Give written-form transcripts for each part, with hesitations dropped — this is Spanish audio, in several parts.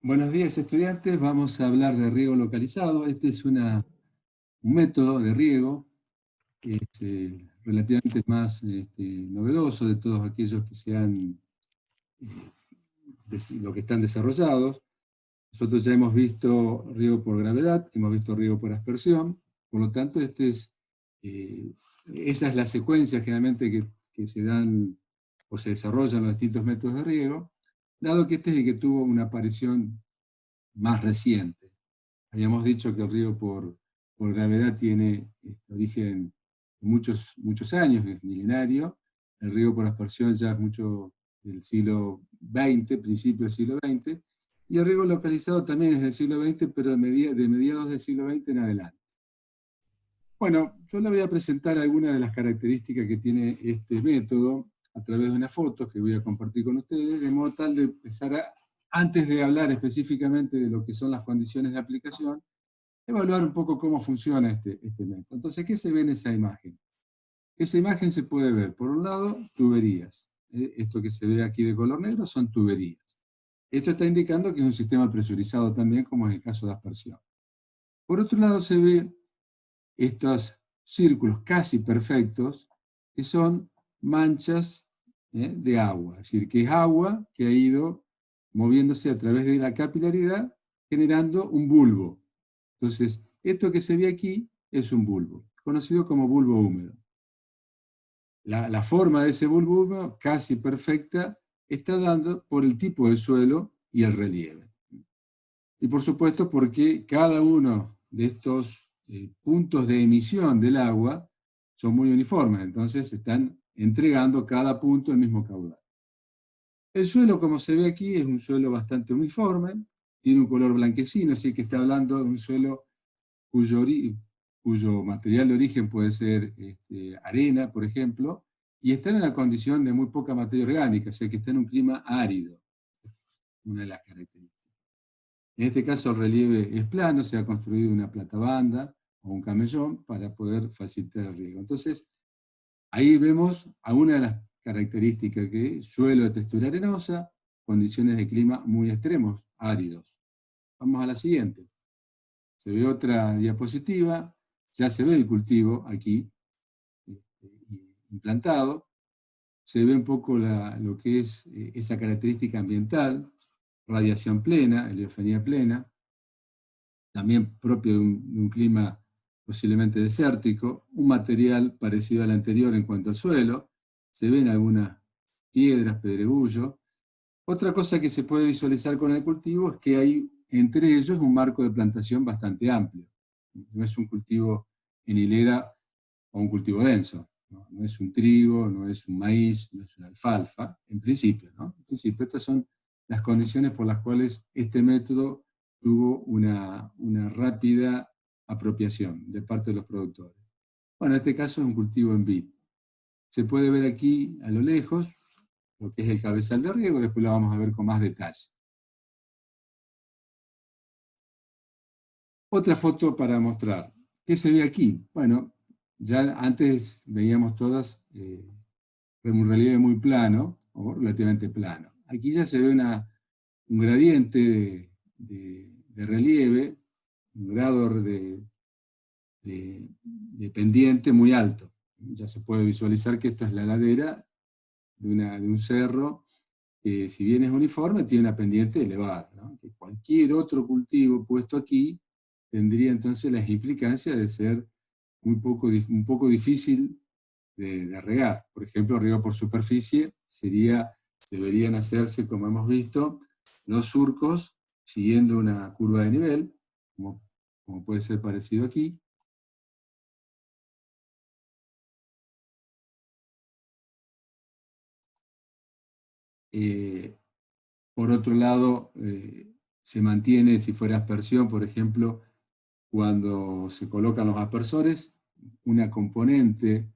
Buenos días, estudiantes. Vamos a hablar de riego localizado. Este es un método de riego que es relativamente más novedoso de todos aquellos que lo que están desarrollados. Nosotros ya hemos visto riego por gravedad, hemos visto riego por aspersión. Por lo tanto, eh, esa es la secuencia generalmente que se dan o se desarrollan los distintos métodos de riego, dado que este es el que tuvo una aparición más reciente. Habíamos dicho que el riego por gravedad tiene origen de muchos años, es milenario. El riego por aspersión ya es mucho del siglo XX, principio del siglo XX. Y el riego localizado también es del siglo XX, pero de mediados del siglo XX en adelante. Bueno, yo le voy a presentar algunas de las características que tiene este método a través de unas fotos que voy a compartir con ustedes, de modo tal de empezar antes de hablar específicamente de lo que son las condiciones de aplicación, evaluar un poco cómo funciona este método. Entonces, ¿qué se ve en esa imagen? Esa imagen se puede ver, por un lado, tuberías. Esto que se ve aquí de color negro son tuberías. Esto está indicando que es un sistema presurizado también, como es el caso de aspersión. Por otro lado, se ve estos círculos casi perfectos, que son manchas de agua. Es decir, que es agua que ha ido moviéndose a través de la capilaridad, generando un bulbo. Entonces, esto que se ve aquí es un bulbo, conocido como bulbo húmedo. La forma de ese bulbo húmedo, casi perfecta, está dando por el tipo de suelo y el relieve. Y por supuesto porque cada uno de estos puntos de emisión del agua son muy uniformes, entonces están entregando cada punto el mismo caudal. El suelo, como se ve aquí, es un suelo bastante uniforme, tiene un color blanquecino, así que está hablando de un suelo cuyo material de origen puede ser arena, por ejemplo, y están en la condición de muy poca materia orgánica, o sea que está en un clima árido, una de las características. En este caso el relieve es plano, se ha construido una platabanda o un camellón para poder facilitar el riego. Entonces, ahí vemos algunas de las características que suelo de textura arenosa, condiciones de clima muy extremos, áridos. Vamos a la siguiente. Se ve otra diapositiva, ya se ve el cultivo aquí implantado, se ve un poco lo que es esa característica ambiental, radiación plena, heliofanía plena, también propio de un clima posiblemente desértico, un material parecido al anterior en cuanto al suelo, se ven algunas piedras, pedregullo. Otra cosa que se puede visualizar con el cultivo es que hay entre ellos un marco de plantación bastante amplio. No es un cultivo en hilera o un cultivo denso. No, no es un trigo, no es un maíz, no es una alfalfa, en principio. ¿No? En principio, estas son las condiciones por las cuales este método tuvo una rápida apropiación de parte de los productores. Bueno, en este caso es un cultivo en vid. Se puede ver aquí a lo lejos lo que es el cabezal de riego, después lo vamos a ver con más detalle. Otra foto para mostrar. ¿Qué se ve aquí? Bueno, ya antes veíamos todas un relieve muy plano, o relativamente plano. Aquí ya se ve un gradiente de relieve, un grado de pendiente muy alto. Ya se puede visualizar que esta es la ladera de un cerro que, si bien es uniforme, tiene una pendiente elevada, ¿no? Que cualquier otro cultivo puesto aquí tendría entonces las implicancias de ser un poco difícil de regar. Por ejemplo, riego por superficie deberían hacerse, como hemos visto, los surcos siguiendo una curva de nivel, como puede ser parecido aquí. Eh, por otro lado, se mantiene, si fuera aspersión, por ejemplo, cuando se colocan los aspersores, una componente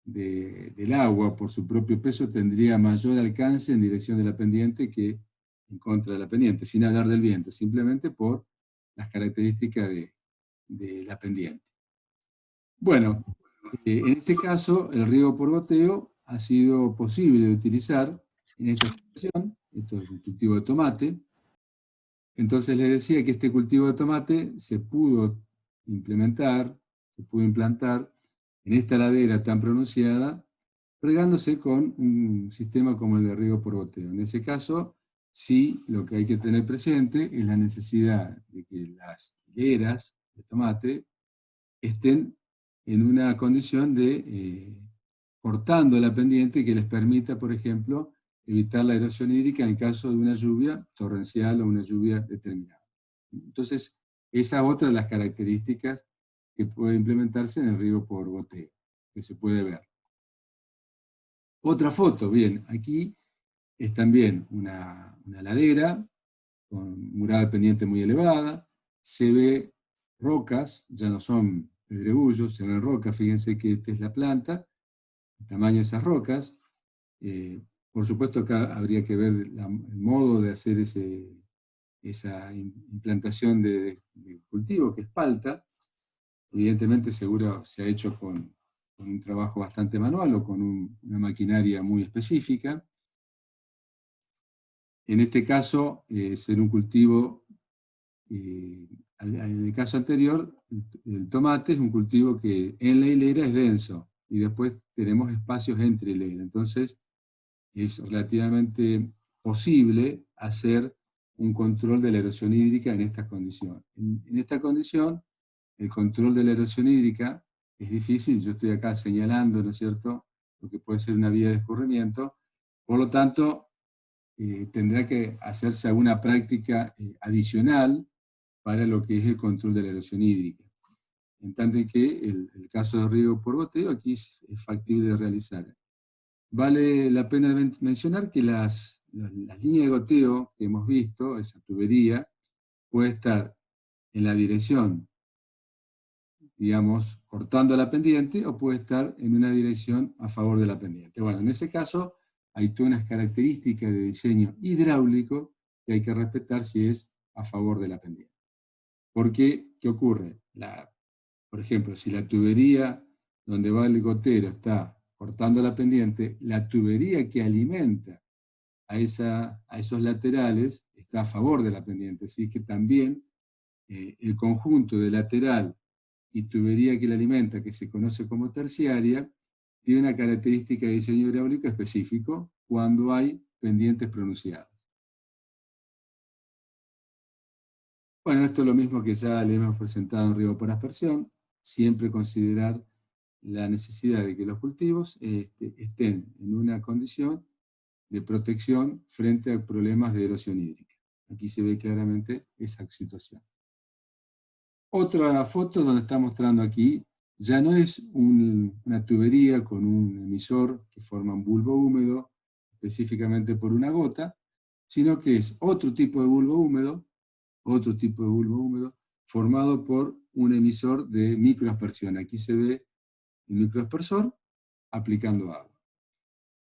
del agua por su propio peso tendría mayor alcance en dirección de la pendiente que en contra de la pendiente, sin hablar del viento, simplemente por las características de la pendiente. Bueno, en este caso, el riego por goteo ha sido posible de utilizar en esta situación. Esto es un cultivo de tomate. Entonces les decía que este cultivo de tomate se pudo implementar, se pudo implantar en esta ladera tan pronunciada, regándose con un sistema como el de riego por goteo. En ese caso, sí, lo que hay que tener presente es la necesidad de que las hileras de tomate estén en una condición de cortando la pendiente que les permita, por ejemplo, evitar la erosión hídrica en caso de una lluvia torrencial o una lluvia determinada. Entonces, esa es otra de las características que puede implementarse en el riego por goteo, que se puede ver. Otra foto, bien, aquí es también una ladera con murada de pendiente muy elevada, se ve rocas, ya no son pedregullos, se ven rocas, fíjense que esta es la planta, el tamaño de esas rocas. Por supuesto acá habría que ver el modo de hacer esa implantación de cultivo, que es palta. Evidentemente seguro se ha hecho con un trabajo bastante manual o con una maquinaria muy específica. En este caso, ser un cultivo, en el caso anterior, el tomate es un cultivo que en la hilera es denso y después tenemos espacios entre hileras. Entonces, es relativamente posible hacer un control de la erosión hídrica en estas condiciones. En esta condición, el control de la erosión hídrica es difícil, yo estoy acá señalando, ¿no es cierto?, lo que puede ser una vía de escurrimiento, por lo tanto, tendrá que hacerse alguna práctica adicional para lo que es el control de la erosión hídrica. En tanto que el caso de riego por goteo aquí es factible de realizar. Vale la pena mencionar que las líneas de goteo que hemos visto, esa tubería, puede estar en la dirección, digamos, cortando la pendiente, o puede estar en una dirección a favor de la pendiente. Bueno, en ese caso hay todas unas características de diseño hidráulico que hay que respetar si es a favor de la pendiente. Porque, ¿qué ocurre? Por ejemplo, si la tubería donde va el gotero está cortando la pendiente, la tubería que alimenta a esos laterales está a favor de la pendiente, así que también el conjunto de lateral y tubería que la alimenta, que se conoce como terciaria, tiene una característica de diseño hidráulico específico cuando hay pendientes pronunciadas. Bueno, esto es lo mismo que ya le hemos presentado en riego por aspersión, siempre considerar la necesidad de que los cultivos estén en una condición de protección frente a problemas de erosión hídrica. Aquí se ve claramente esa situación. Otra foto donde está mostrando aquí, ya no es una tubería con un emisor que forma un bulbo húmedo, específicamente por una gota, sino que es otro tipo de bulbo húmedo, formado por un emisor de microaspersión. Aquí se ve el microaspersor aplicando agua.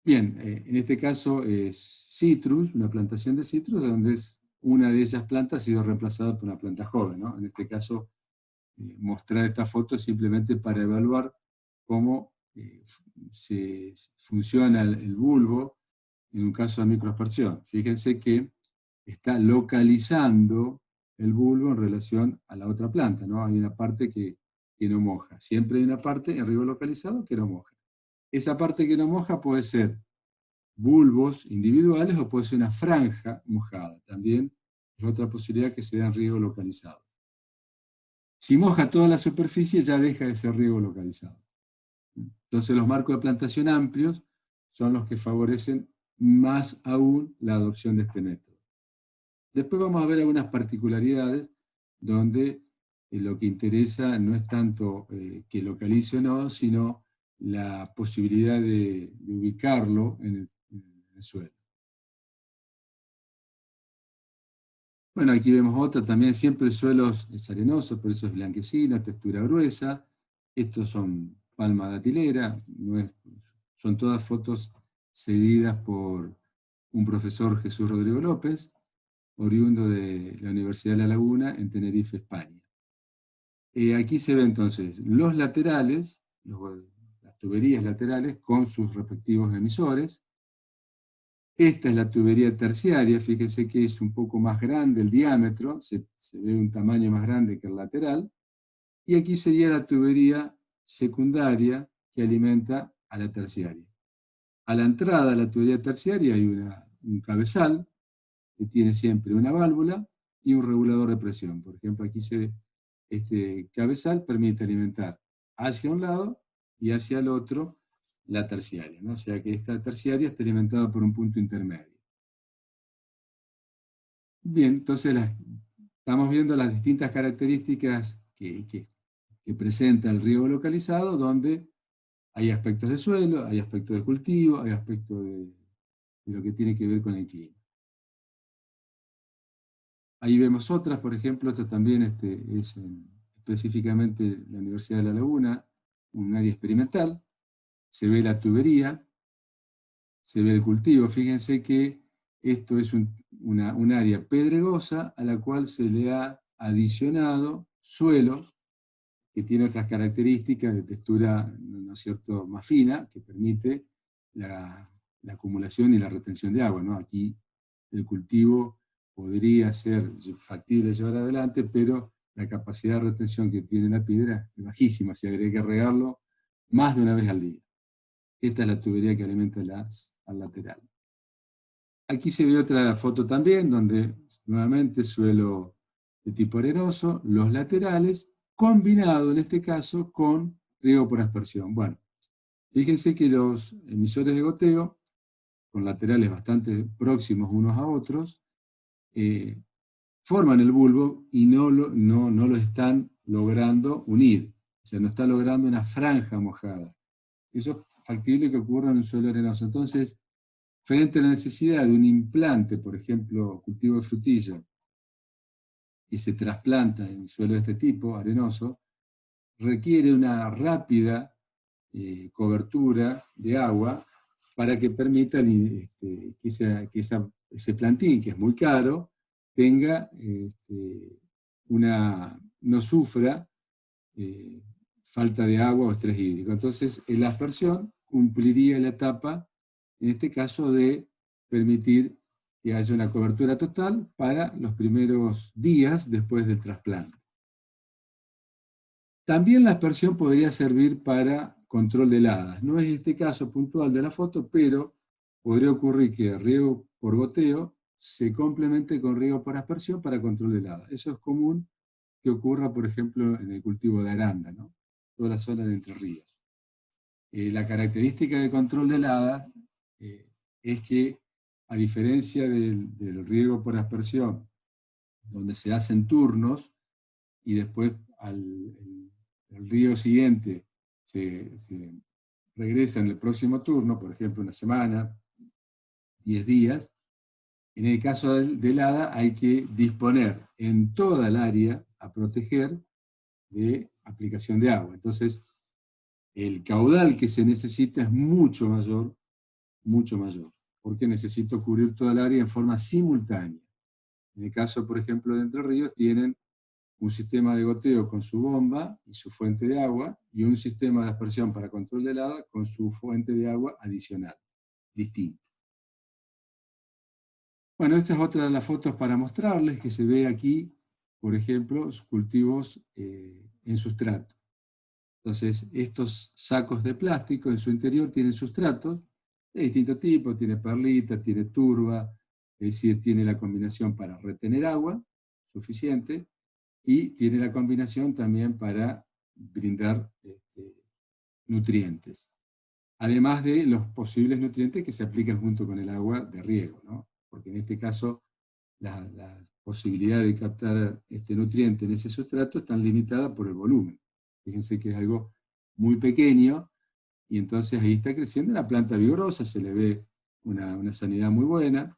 Bien, en este caso es citrus, una plantación de citrus, donde una de esas plantas ha sido reemplazada por una planta joven, ¿no? En este caso, mostrar esta foto simplemente para evaluar cómo se funciona el bulbo en un caso de microaspersión. Fíjense que está localizando el bulbo en relación a la otra planta, ¿no? Hay una parte que no moja. Siempre hay una parte en riego localizado que no moja. Esa parte que no moja puede ser bulbos individuales o puede ser una franja mojada. También es otra posibilidad que se da en riego localizado. Si moja toda la superficie ya deja de ser riego localizado. Entonces los marcos de plantación amplios son los que favorecen más aún la adopción de este método. Después vamos a ver algunas particularidades donde lo que interesa no es tanto que localice o no, sino la posibilidad de ubicarlo en el suelo. Bueno, aquí vemos otra también, siempre el suelo es arenoso, por eso es blanquecino, textura gruesa. Estos son palma datilera, son todas fotos cedidas por un profesor, Jesús Rodrigo López, oriundo de la Universidad de La Laguna en Tenerife, España. Aquí se ven entonces los laterales, las tuberías laterales con sus respectivos emisores. Esta es la tubería terciaria, fíjense que es un poco más grande el diámetro, se ve un tamaño más grande que el lateral, y aquí sería la tubería secundaria que alimenta a la terciaria. A la entrada de la tubería terciaria hay un cabezal que tiene siempre una válvula y un regulador de presión. Por ejemplo, aquí se ve este cabezal permite alimentar hacia un lado y hacia el otro la terciaria, ¿no? O sea que esta terciaria está alimentada por un punto intermedio. Bien, entonces estamos viendo las distintas características que presenta el riego localizado, donde hay aspectos de suelo, hay aspectos de cultivo, hay aspectos de lo que tiene que ver con el clima. Ahí vemos otras, por ejemplo, esta también es específicamente la Universidad de La Laguna, un área experimental, se ve la tubería, se ve el cultivo. Fíjense que esto es un área pedregosa a la cual se le ha adicionado suelo que tiene otras características de textura, ¿no es cierto?, más fina, que permite la acumulación y la retención de agua, ¿no? Aquí el cultivo podría ser factible llevar adelante, pero la capacidad de retención que tiene la piedra es bajísima, si habría que regarlo más de una vez al día. Esta es la tubería que alimenta al lateral. Aquí se ve otra foto también, donde nuevamente suelo de tipo arenoso, los laterales, combinado en este caso con riego por aspersión. Bueno, fíjense que los emisores de goteo, con laterales bastante próximos unos a otros, forman el bulbo y no lo están logrando unir. O sea, no está logrando una franja mojada. Eso es factible que ocurra en un suelo arenoso. Entonces, frente a la necesidad de un implante, por ejemplo, cultivo de frutilla, y se trasplanta en suelo de este tipo, arenoso, requiere una rápida cobertura de agua para que permita ese plantín, que es muy caro, tenga no sufra falta de agua o estrés hídrico. Entonces, la aspersión cumpliría la etapa, en este caso, de permitir que haya una cobertura total para los primeros días después del trasplante. También la aspersión podría servir para control de heladas. No es este caso puntual de la foto, pero podría ocurrir que riego por goteo se complemente con riego por aspersión para control de heladas. Eso es común que ocurra, por ejemplo, en el cultivo de aranda, ¿no? Toda la zona de Entre Ríos. La característica de control de heladas es que, a diferencia del riego por aspersión, donde se hacen turnos y después el riego siguiente se regresa en el próximo turno, por ejemplo, una semana, 10 días, en el caso de helada hay que disponer en toda el área a proteger de aplicación de agua. Entonces, el caudal que se necesita es mucho mayor, porque necesito cubrir toda el área en forma simultánea. En el caso, por ejemplo, de Entre Ríos, tienen un sistema de goteo con su bomba y su fuente de agua, y un sistema de aspersión para control de helada con su fuente de agua adicional, distinta. Bueno, esta es otra de las fotos para mostrarles, que se ve aquí, por ejemplo, cultivos en sustrato. Entonces, estos sacos de plástico en su interior tienen sustratos de distinto tipo, tiene perlita, tiene turba, es decir, tiene la combinación para retener agua suficiente y tiene la combinación también para brindar nutrientes. Además de los posibles nutrientes que se aplican junto con el agua de riego, ¿no? Porque en este caso la posibilidad de captar este nutriente en ese sustrato está limitada por el volumen. Fíjense que es algo muy pequeño y entonces ahí está creciendo una planta vigorosa, se le ve una sanidad muy buena,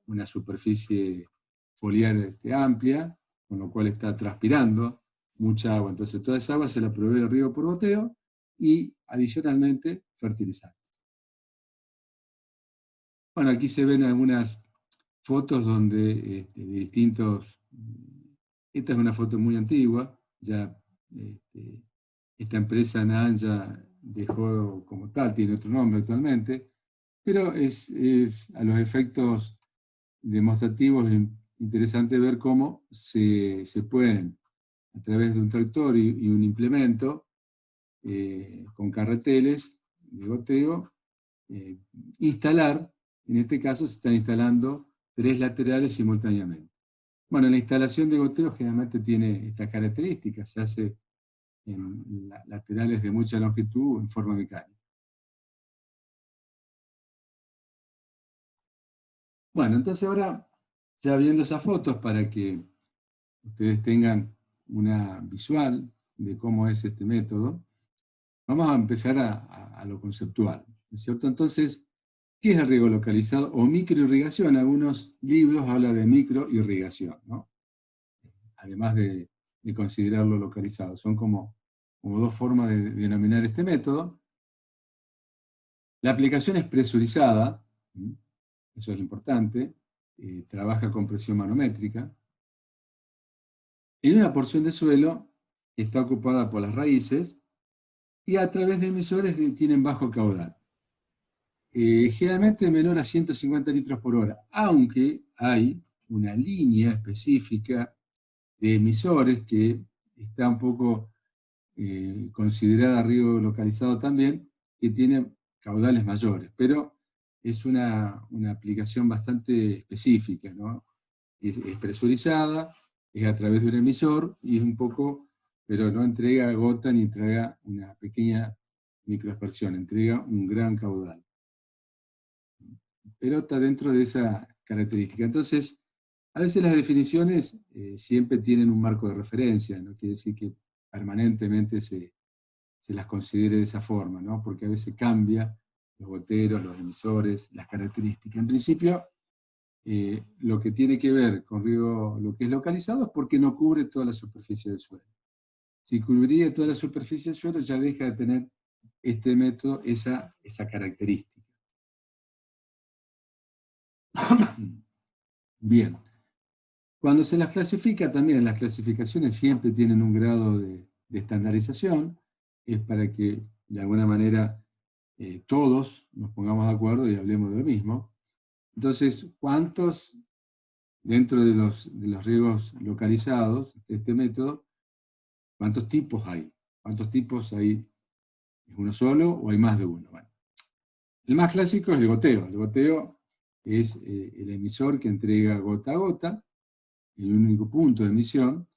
una superficie foliar amplia, con lo cual está transpirando mucha agua. Entonces toda esa agua se la provee el riego por goteo y adicionalmente fertilizante. Bueno, aquí se ven algunas fotos donde de distintos... Esta es una foto muy antigua, ya esta empresa NAN ya dejó como tal, tiene otro nombre actualmente, Pero a los efectos demostrativos es interesante ver cómo se pueden, a través de un tractor y un implemento, con carreteles de goteo, eh, instalar, en este caso se están instalando 3 laterales simultáneamente. Bueno, la instalación de goteo generalmente tiene estas características, se hace en laterales de mucha longitud en forma mecánica. Bueno, entonces ahora, ya viendo esas fotos para que ustedes tengan una visual de cómo es este método, vamos a empezar a lo conceptual, ¿no es cierto? Entonces, ¿qué es el riego localizado o microirrigación? Algunos libros hablan de microirrigación, ¿no? Además de considerarlo localizado. Son como dos formas de denominar este método. La aplicación es presurizada, eso es importante, trabaja con presión manométrica. En una porción de suelo está ocupada por las raíces y a través de emisores tienen bajo caudal. Generalmente menor a 150 litros por hora, aunque hay una línea específica de emisores que está un poco considerada riego localizado también, que tiene caudales mayores, pero es una aplicación bastante específica, ¿no? Es presurizada, es a través de un emisor y es un poco, pero no entrega gota ni entrega una pequeña microaspersión, entrega un gran caudal. Pero está dentro de esa característica. Entonces, a veces las definiciones siempre tienen un marco de referencia, no quiere decir que permanentemente se las considere de esa forma, ¿no? Porque a veces cambia los goteros, los emisores, las características. En principio, lo que tiene que ver con riego, lo que es localizado, es porque no cubre toda la superficie del suelo. Si cubriría toda la superficie del suelo, ya deja de tener este método esa característica. Bien. Cuando se las clasifica también, las clasificaciones siempre tienen un grado de estandarización, es para que de alguna manera todos nos pongamos de acuerdo y hablemos de lo mismo. Entonces, ¿cuántos dentro de los riegos localizados de este método, cuántos tipos hay? ¿Cuántos tipos hay? ¿Es uno solo o hay más de uno? Bueno, el más clásico es el goteo. El goteo es el emisor que entrega gota a gota, el único punto de emisión,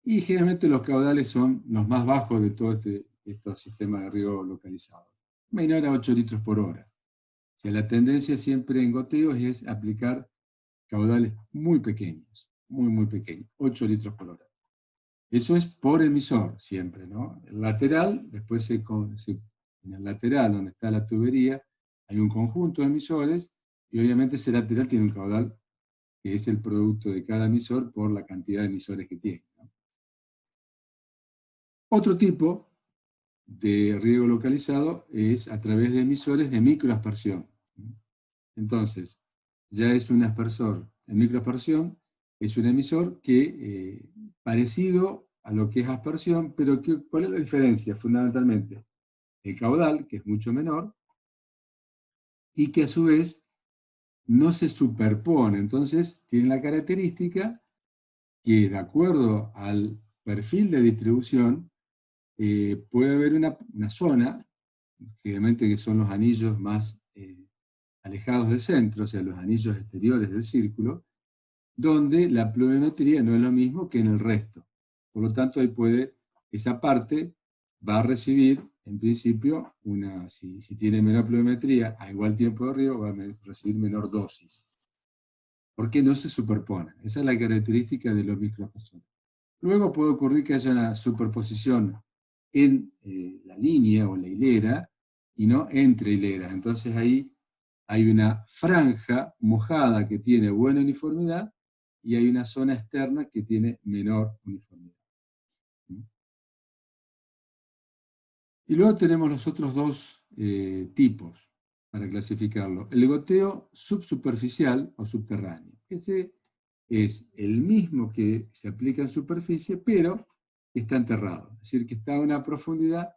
y generalmente los caudales son los más bajos de todo estos sistemas de riego localizado, menor a 8 litros por hora. O sea, la tendencia siempre en goteos es aplicar caudales muy pequeños, muy pequeños, 8 litros por hora. Eso es por emisor siempre, ¿no? El lateral, después en el lateral donde está la tubería, hay un conjunto de emisores, y obviamente ese lateral tiene un caudal que es el producto de cada emisor por la cantidad de emisores que tiene, ¿no? Otro tipo de riego localizado es a través de emisores de microaspersión. Entonces, ya es un aspersor en microaspersión, es un emisor que, parecido a lo que es aspersión, pero ¿cuál es la diferencia? Fundamentalmente, el caudal, que es mucho menor, y que a su vez no se superpone. Entonces, tiene la característica que, de acuerdo al perfil de distribución, puede haber una zona, generalmente que son los anillos más alejados del centro, o sea, los anillos exteriores del círculo, donde la pluviometría no es lo mismo que en el resto. Por lo tanto, esa parte va a recibir, en principio, si tiene menor pluviometría a igual tiempo de riego, va a recibir menor dosis. Porque no se superponen. Esa es la característica de los microaspersores. Luego puede ocurrir que haya una superposición en la línea o la hilera y no entre hileras. Entonces ahí hay una franja mojada que tiene buena uniformidad y hay una zona externa que tiene menor uniformidad. Y luego tenemos los otros dos tipos para clasificarlo. El goteo subsuperficial o subterráneo. Ese es el mismo que se aplica en superficie, pero está enterrado. Es decir, que está a una profundidad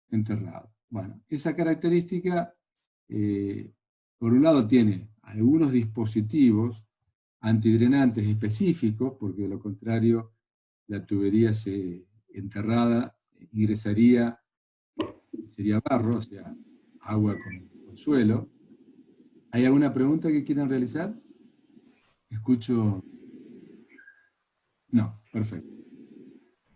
enterrado. Bueno, esa característica por un lado tiene algunos dispositivos antidrenantes específicos, porque de lo contrario la tubería enterrada ingresaría, sería barro, o sea, agua con suelo. ¿Hay alguna pregunta que quieran realizar? Escucho. No, perfecto.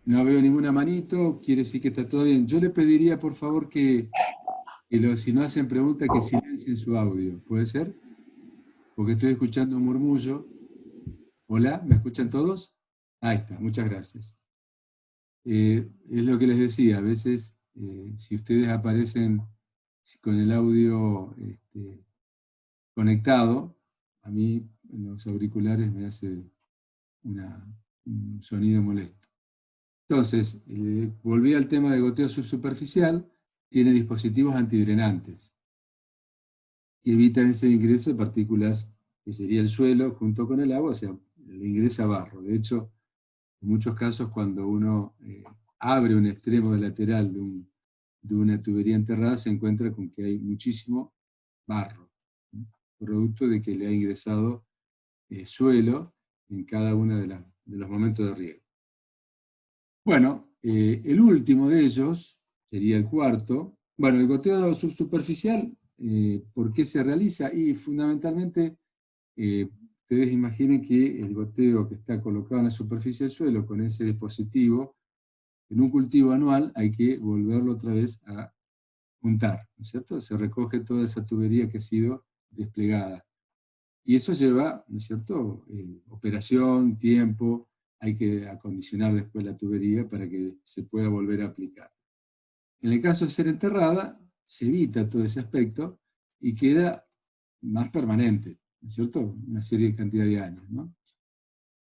No veo ninguna manito, quiere decir que está todo bien. Yo le pediría, por favor, si no hacen preguntas, que silencien su audio. ¿Puede ser? Porque estoy escuchando un murmullo. Hola, ¿me escuchan todos? Ahí está, muchas gracias. Es lo que les decía, a veces, si ustedes aparecen con el audio conectado, a mí en los auriculares me hace un sonido molesto. Entonces, volví al tema de goteo subsuperficial, tiene dispositivos antidrenantes y evitan ese ingreso de partículas que sería el suelo junto con el agua, o sea, le ingresa barro. De hecho, en muchos casos cuando uno abre un extremo lateral de una tubería enterrada, se encuentra con que hay muchísimo barro, ¿no? Producto de que le ha ingresado suelo en cada uno de los momentos de riego. Bueno, el último de ellos sería el cuarto. Bueno, el goteo subsuperficial, ¿por qué se realiza? Y fundamentalmente, ustedes imaginen que el goteo que está colocado en la superficie del suelo con ese dispositivo, en un cultivo anual hay que volverlo otra vez a juntar, ¿no es cierto? Se recoge toda esa tubería que ha sido desplegada. Y eso lleva, ¿no es cierto?, operación, tiempo, hay que acondicionar después la tubería para que se pueda volver a aplicar. En el caso de ser enterrada, se evita todo ese aspecto y queda más permanente, ¿no es cierto?, una serie de cantidad de años, ¿no?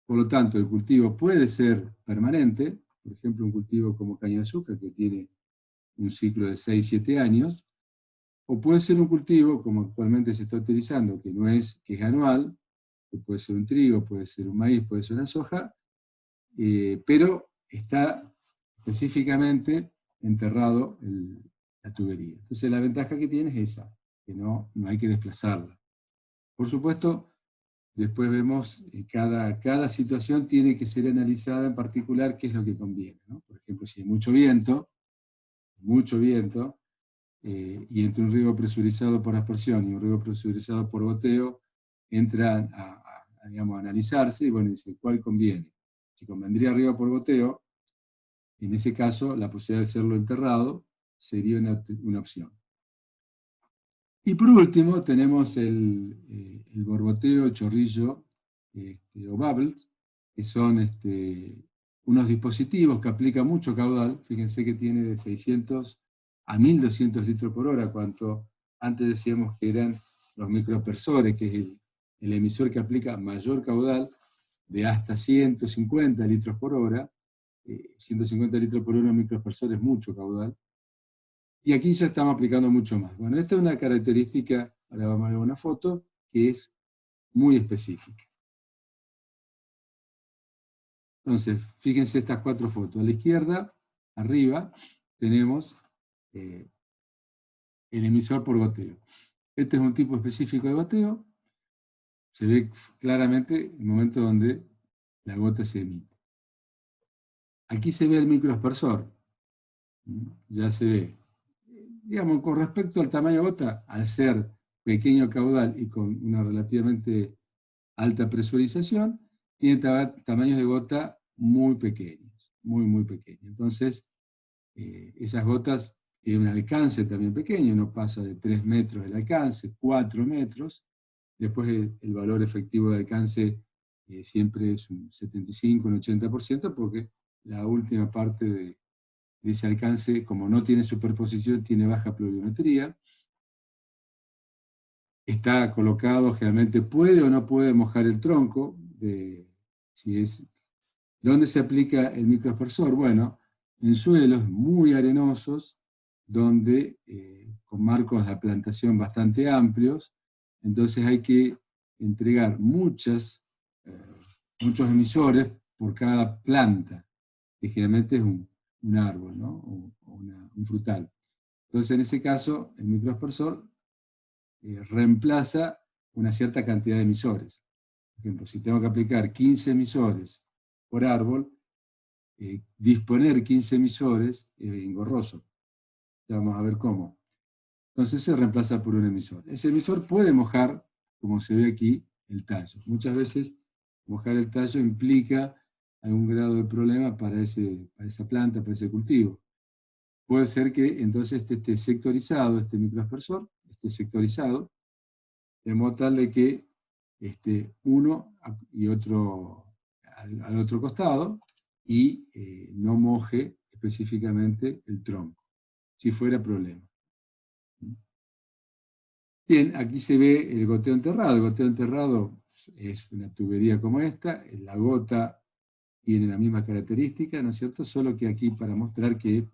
Por lo tanto, el cultivo puede ser permanente, por ejemplo, un cultivo como caña de azúcar, que tiene un ciclo de 6-7 años, o puede ser un cultivo, como actualmente se está utilizando, que es anual, que puede ser un trigo, puede ser un maíz, puede ser una soja, pero está específicamente enterrado la tubería. Entonces la ventaja que tiene es esa, que no hay que desplazarla. Por supuesto, después vemos cada situación tiene que ser analizada en particular qué es lo que conviene, ¿no? Por ejemplo, si hay mucho viento, y entre un riego presurizado por aspersión y un riego presurizado por goteo, entran digamos, a analizarse y bueno, dice, ¿cuál conviene? Si convendría riego por goteo, en ese caso la posibilidad de hacerlo enterrado sería una opción. Y por último tenemos el borboteo, el chorrillo o bubbles, que son unos dispositivos que aplican mucho caudal. Fíjense que tiene de 600 a 1200 litros por hora, cuanto antes decíamos que eran los microaspersores, que es el emisor que aplica mayor caudal, de hasta 150 litros por hora. 150 litros por hora un microaspersor es mucho caudal. Y aquí ya estamos aplicando mucho más. Bueno, esta es una característica, ahora vamos a ver una foto, que es muy específica. Entonces, fíjense estas 4 fotos. A la izquierda, arriba, tenemos el emisor por goteo. Este es un tipo específico de goteo. Se ve claramente el momento donde la gota se emite. Aquí se ve el microaspersor. Ya se ve. Digamos, con respecto al tamaño de gota, al ser pequeño caudal y con una relativamente alta presurización, tiene tamaños de gota muy pequeños, muy pequeños. Entonces, esas gotas tienen un alcance también pequeño, no pasa de 3 metros el alcance, 4 metros. Después el valor efectivo de alcance siempre es un 75, un 80%, porque la última parte de ese alcance, como no tiene superposición, tiene baja pluviometría. Está colocado, generalmente puede o no puede mojar el tronco. ¿Dónde se aplica el microaspersor? Bueno, en suelos muy arenosos, donde con marcos de plantación bastante amplios, entonces hay que entregar muchos emisores por cada planta, que generalmente es un árbol, ¿no? O un frutal. Entonces, en ese caso, el microaspersor reemplaza una cierta cantidad de emisores. Por ejemplo, si tengo que aplicar 15 emisores por árbol, disponer 15 emisores es engorroso. Ya vamos a ver cómo. Entonces se reemplaza por un emisor. Ese emisor puede mojar, como se ve aquí, el tallo. Muchas veces mojar el tallo implica algún grado de problema para esa planta, para ese cultivo. Puede ser que entonces esté sectorizado, este microaspersor, esté sectorizado, de modo tal de que uno y otro al otro costado, y no moje específicamente el tronco, si fuera problema. Bien, aquí se ve el goteo enterrado. El goteo enterrado es una tubería como esta, la gota tiene la misma característica, ¿no es cierto? Solo que aquí para mostrar que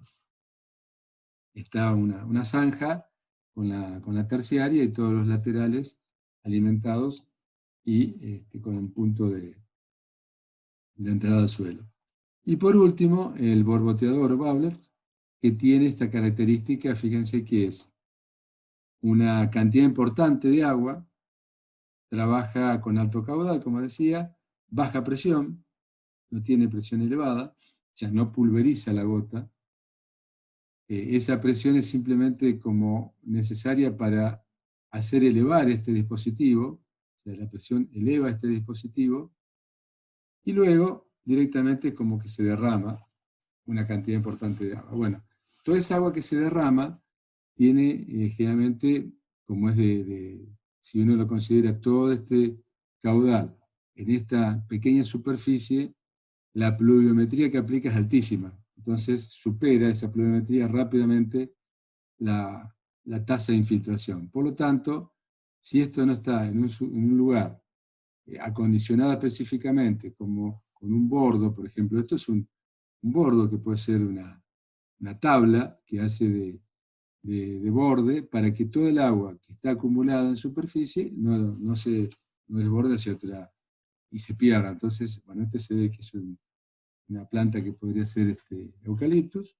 está una zanja con la terciaria y todos los laterales alimentados y con un punto de entrada al suelo. Y por último, el borboteador o bubbler, que tiene esta característica, fíjense que es una cantidad importante de agua, trabaja con alto caudal, como decía, baja presión, no tiene presión elevada, o sea, no pulveriza la gota. Esa presión es simplemente como necesaria para hacer elevar este dispositivo, o sea, la presión eleva este dispositivo, y luego directamente es como que se derrama una cantidad importante de agua. Bueno, toda esa agua que se derrama tiene generalmente, como es si uno lo considera todo este caudal en esta pequeña superficie, la pluviometría que aplica es altísima. Entonces supera esa pluviometría rápidamente la tasa de infiltración. Por lo tanto, si esto no está en un lugar acondicionado específicamente, como con un bordo, por ejemplo, esto es un bordo que puede ser una tabla que hace de borde para que todo el agua que está acumulada en superficie no desborde hacia otra y se pierda. Entonces, bueno, este se ve que es una planta que podría ser eucaliptus,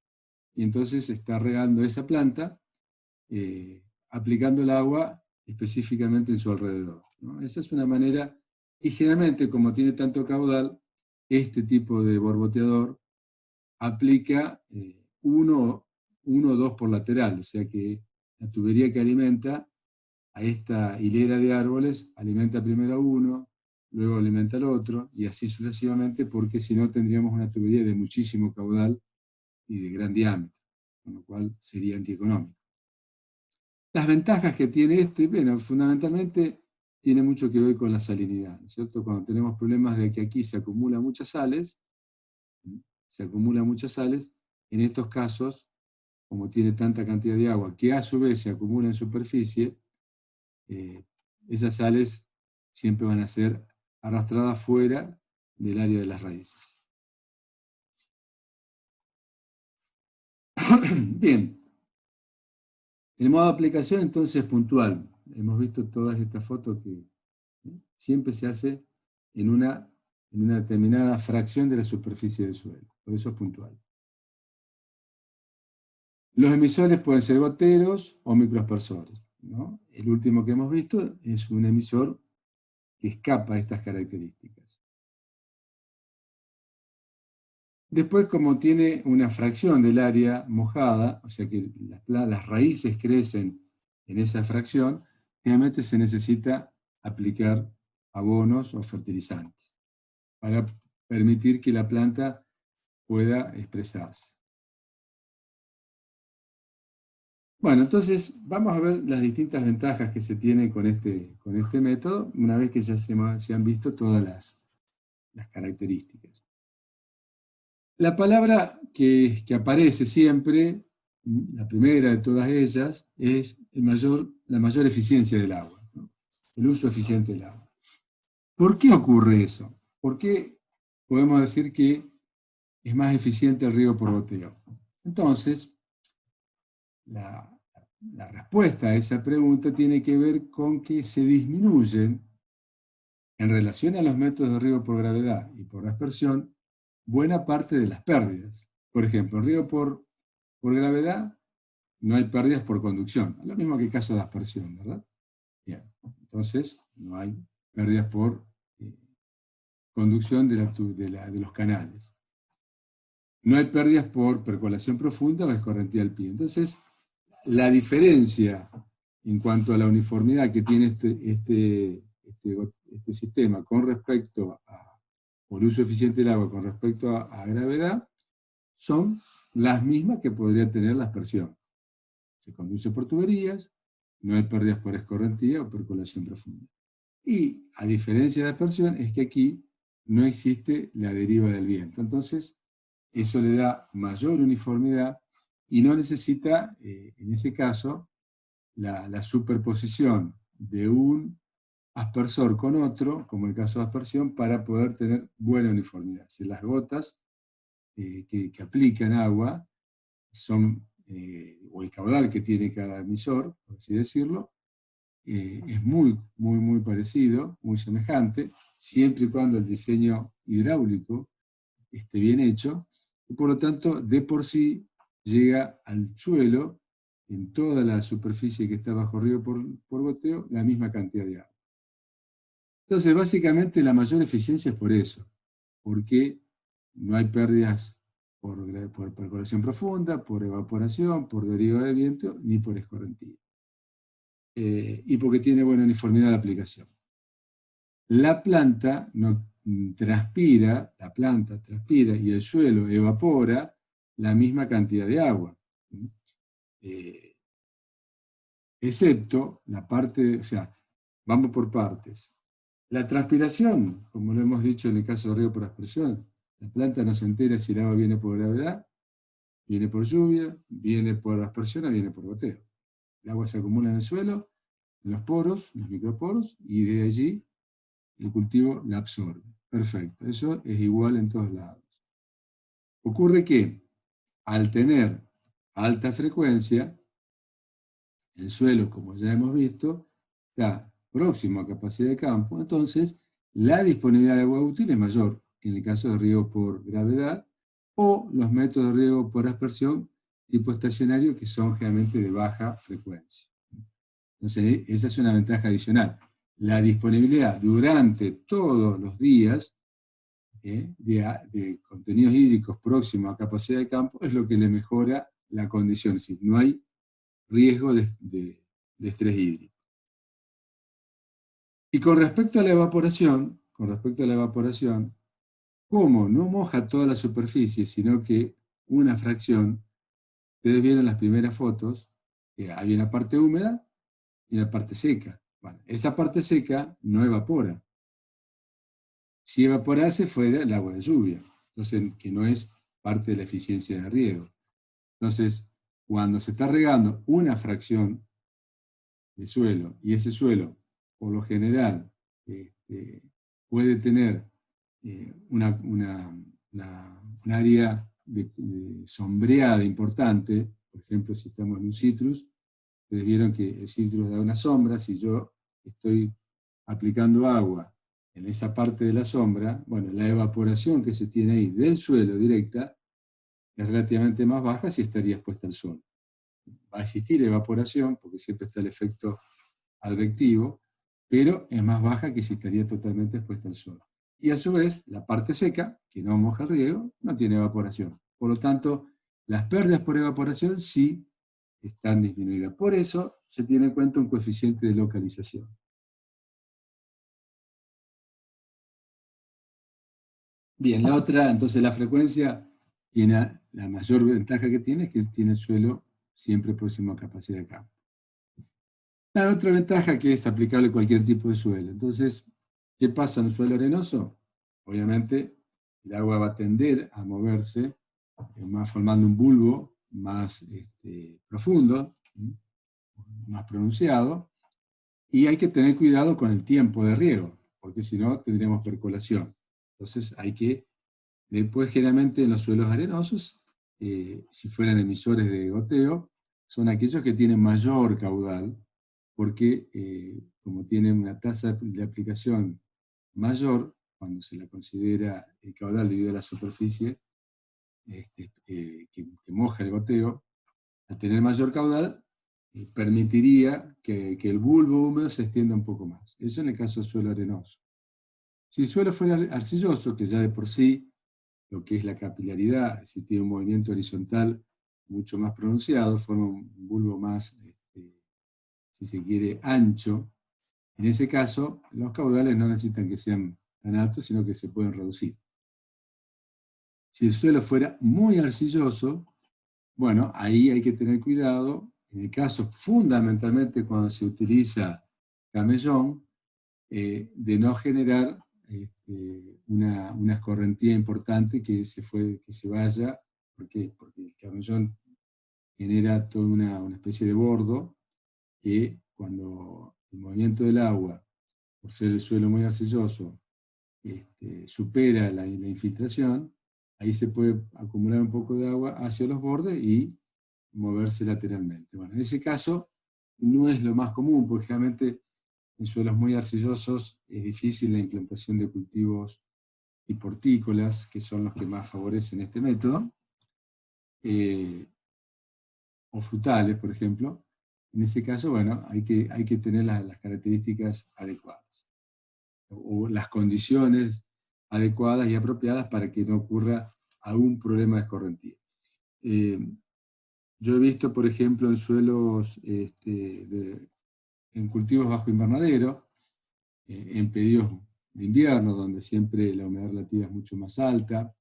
y entonces está regando esa planta, aplicando el agua específicamente en su alrededor, ¿no? Esa es una manera, y generalmente como tiene tanto caudal, este tipo de borboteador aplica uno o dos por lateral, o sea que la tubería que alimenta a esta hilera de árboles alimenta primero a uno, luego alimenta al otro, y así sucesivamente, porque si no tendríamos una tubería de muchísimo caudal y de gran diámetro, con lo cual sería antieconómico. Las ventajas que tiene bueno, fundamentalmente tiene mucho que ver con la salinidad, ¿no es cierto? Cuando tenemos problemas de que aquí se acumulan muchas sales, en estos casos, como tiene tanta cantidad de agua, que a su vez se acumula en superficie, esas sales siempre van a ser arrastradas fuera del área de las raíces. Bien, el modo de aplicación entonces es puntual. Hemos visto todas estas fotos que siempre se hace en una determinada fracción de la superficie del suelo, por eso es puntual. Los emisores pueden ser goteros o microaspersores, ¿no? El último que hemos visto es un emisor que escapa a estas características. Después, como tiene una fracción del área mojada, o sea que las raíces crecen en esa fracción, generalmente se necesita aplicar abonos o fertilizantes para permitir que la planta pueda expresarse. Bueno, entonces vamos a ver las distintas ventajas que se tienen con este método, una vez que ya se han visto todas las características. La palabra que aparece siempre, la primera de todas ellas, es la mayor eficiencia del agua, ¿no? El uso eficiente del agua. ¿Por qué ocurre eso? ¿Por qué podemos decir que es más eficiente el riego por goteo? Entonces, la respuesta a esa pregunta tiene que ver con que se disminuyen, en relación a los métodos de riego por gravedad y por aspersión, buena parte de las pérdidas. Por ejemplo, el riego por gravedad no hay pérdidas por conducción, lo mismo que el caso de aspersión, ¿verdad? Entonces, no hay pérdidas por conducción de los canales. No hay pérdidas por percolación profunda o escorrentía del pie. Entonces, la diferencia en cuanto a la uniformidad que tiene este sistema con respecto por uso eficiente del agua con respecto a gravedad, son las mismas que podría tener la aspersión. Se conduce por tuberías, no hay pérdidas por escorrentía o percolación profunda. Y, a diferencia de la aspersión, es que aquí no existe la deriva del viento. Entonces, eso le da mayor uniformidad y no necesita, en ese caso, la superposición de un aspersor con otro, como el caso de aspersión, para poder tener buena uniformidad. Si las gotas que aplican agua son, o el caudal que tiene cada emisor, por así decirlo, es muy parecido, muy semejante, siempre y cuando el diseño hidráulico esté bien hecho, y por lo tanto, de por sí, llega al suelo, en toda la superficie que está bajo río por goteo, la misma cantidad de agua. Entonces, básicamente, la mayor eficiencia es por eso, porque no hay pérdidas por percolación profunda, por evaporación, por deriva de viento, ni por escorrentía. Y porque tiene buena uniformidad de aplicación. La planta transpira y el suelo evapora la misma cantidad de agua. Excepto la parte, o sea, vamos por partes. La transpiración, como lo hemos dicho en el caso de río por aspersión, la planta no se entera si el agua viene por gravedad, viene por lluvia, viene por aspersión o viene por goteo. El agua se acumula en el suelo, en los poros, en los microporos, y de allí el cultivo la absorbe. Perfecto, eso es igual en todos lados. Ocurre que al tener alta frecuencia, el suelo, como ya hemos visto, está próximo a capacidad de campo, entonces la disponibilidad de agua útil es mayor que en el caso de riego por gravedad o los métodos de riego por aspersión tipo estacionario que son generalmente de baja frecuencia. Entonces, esa es una ventaja adicional. La disponibilidad durante todos los días de contenidos hídricos próximos a capacidad de campo es lo que le mejora la condición, es decir, no hay riesgo de estrés hídrico. Y con respecto a la evaporación, como no moja toda la superficie, sino que una fracción, ustedes vieron las primeras fotos, que hay una parte húmeda y una parte seca. Bueno, esa parte seca no evapora. Si evaporase fuera el agua de lluvia, entonces que no es parte de la eficiencia de riego. Entonces, cuando se está regando una fracción de suelo, y ese suelo, por lo general, puede tener un área sombreada importante, por ejemplo, si estamos en un citrus, ustedes vieron que el citrus da una sombra, si yo estoy aplicando agua en esa parte de la sombra, bueno, la evaporación que se tiene ahí del suelo directa es relativamente más baja si estaría expuesta al sol. Va a existir evaporación, porque siempre está el efecto advectivo, pero es más baja que si estaría totalmente expuesta al sol. Y a su vez, la parte seca, que no moja el riego, no tiene evaporación. Por lo tanto, las pérdidas por evaporación sí están disminuidas. Por eso se tiene en cuenta un coeficiente de localización. Bien, la otra, entonces la frecuencia tiene la mayor ventaja que tiene es que tiene el suelo siempre próximo a capacidad de campo. La otra ventaja que es aplicable a cualquier tipo de suelo. Entonces, ¿qué pasa en un suelo arenoso? Obviamente, el agua va a tender a moverse, más formando un bulbo más profundo, más pronunciado, y hay que tener cuidado con el tiempo de riego, porque si no tendríamos percolación. Entonces hay que, después generalmente en los suelos arenosos, si fueran emisores de goteo, son aquellos que tienen mayor caudal, porque como tienen una tasa de aplicación mayor, cuando se la considera el caudal debido a la superficie que moja el goteo, al tener mayor caudal, permitiría que el bulbo húmedo se extienda un poco más. Eso en el caso del suelo arenoso. Si el suelo fuera arcilloso, que ya de por sí lo que es la capilaridad, si tiene un movimiento horizontal mucho más pronunciado, forma un bulbo más, si se quiere, ancho. En ese caso, los caudales no necesitan que sean tan altos, sino que se pueden reducir. Si el suelo fuera muy arcilloso, bueno, ahí hay que tener cuidado. En el caso, fundamentalmente cuando se utiliza camellón, de no generar una escorrentía importante que se vaya. ¿Por qué? Porque el camellón genera toda una especie de bordo que cuando el movimiento del agua, por ser el suelo muy arcilloso, supera la infiltración, ahí se puede acumular un poco de agua hacia los bordes y moverse lateralmente. Bueno, en ese caso no es lo más común, porque realmente en suelos muy arcillosos es difícil la implantación de cultivos hiportícolas, que son los que más favorecen este método, o frutales, por ejemplo. En ese caso, bueno, hay que tener las características adecuadas, o las condiciones adecuadas y apropiadas para que no ocurra algún problema de escorrentía. Yo he visto, por ejemplo, en suelos, en cultivos bajo invernadero, en periodos de invierno, donde siempre la humedad relativa es mucho más alta,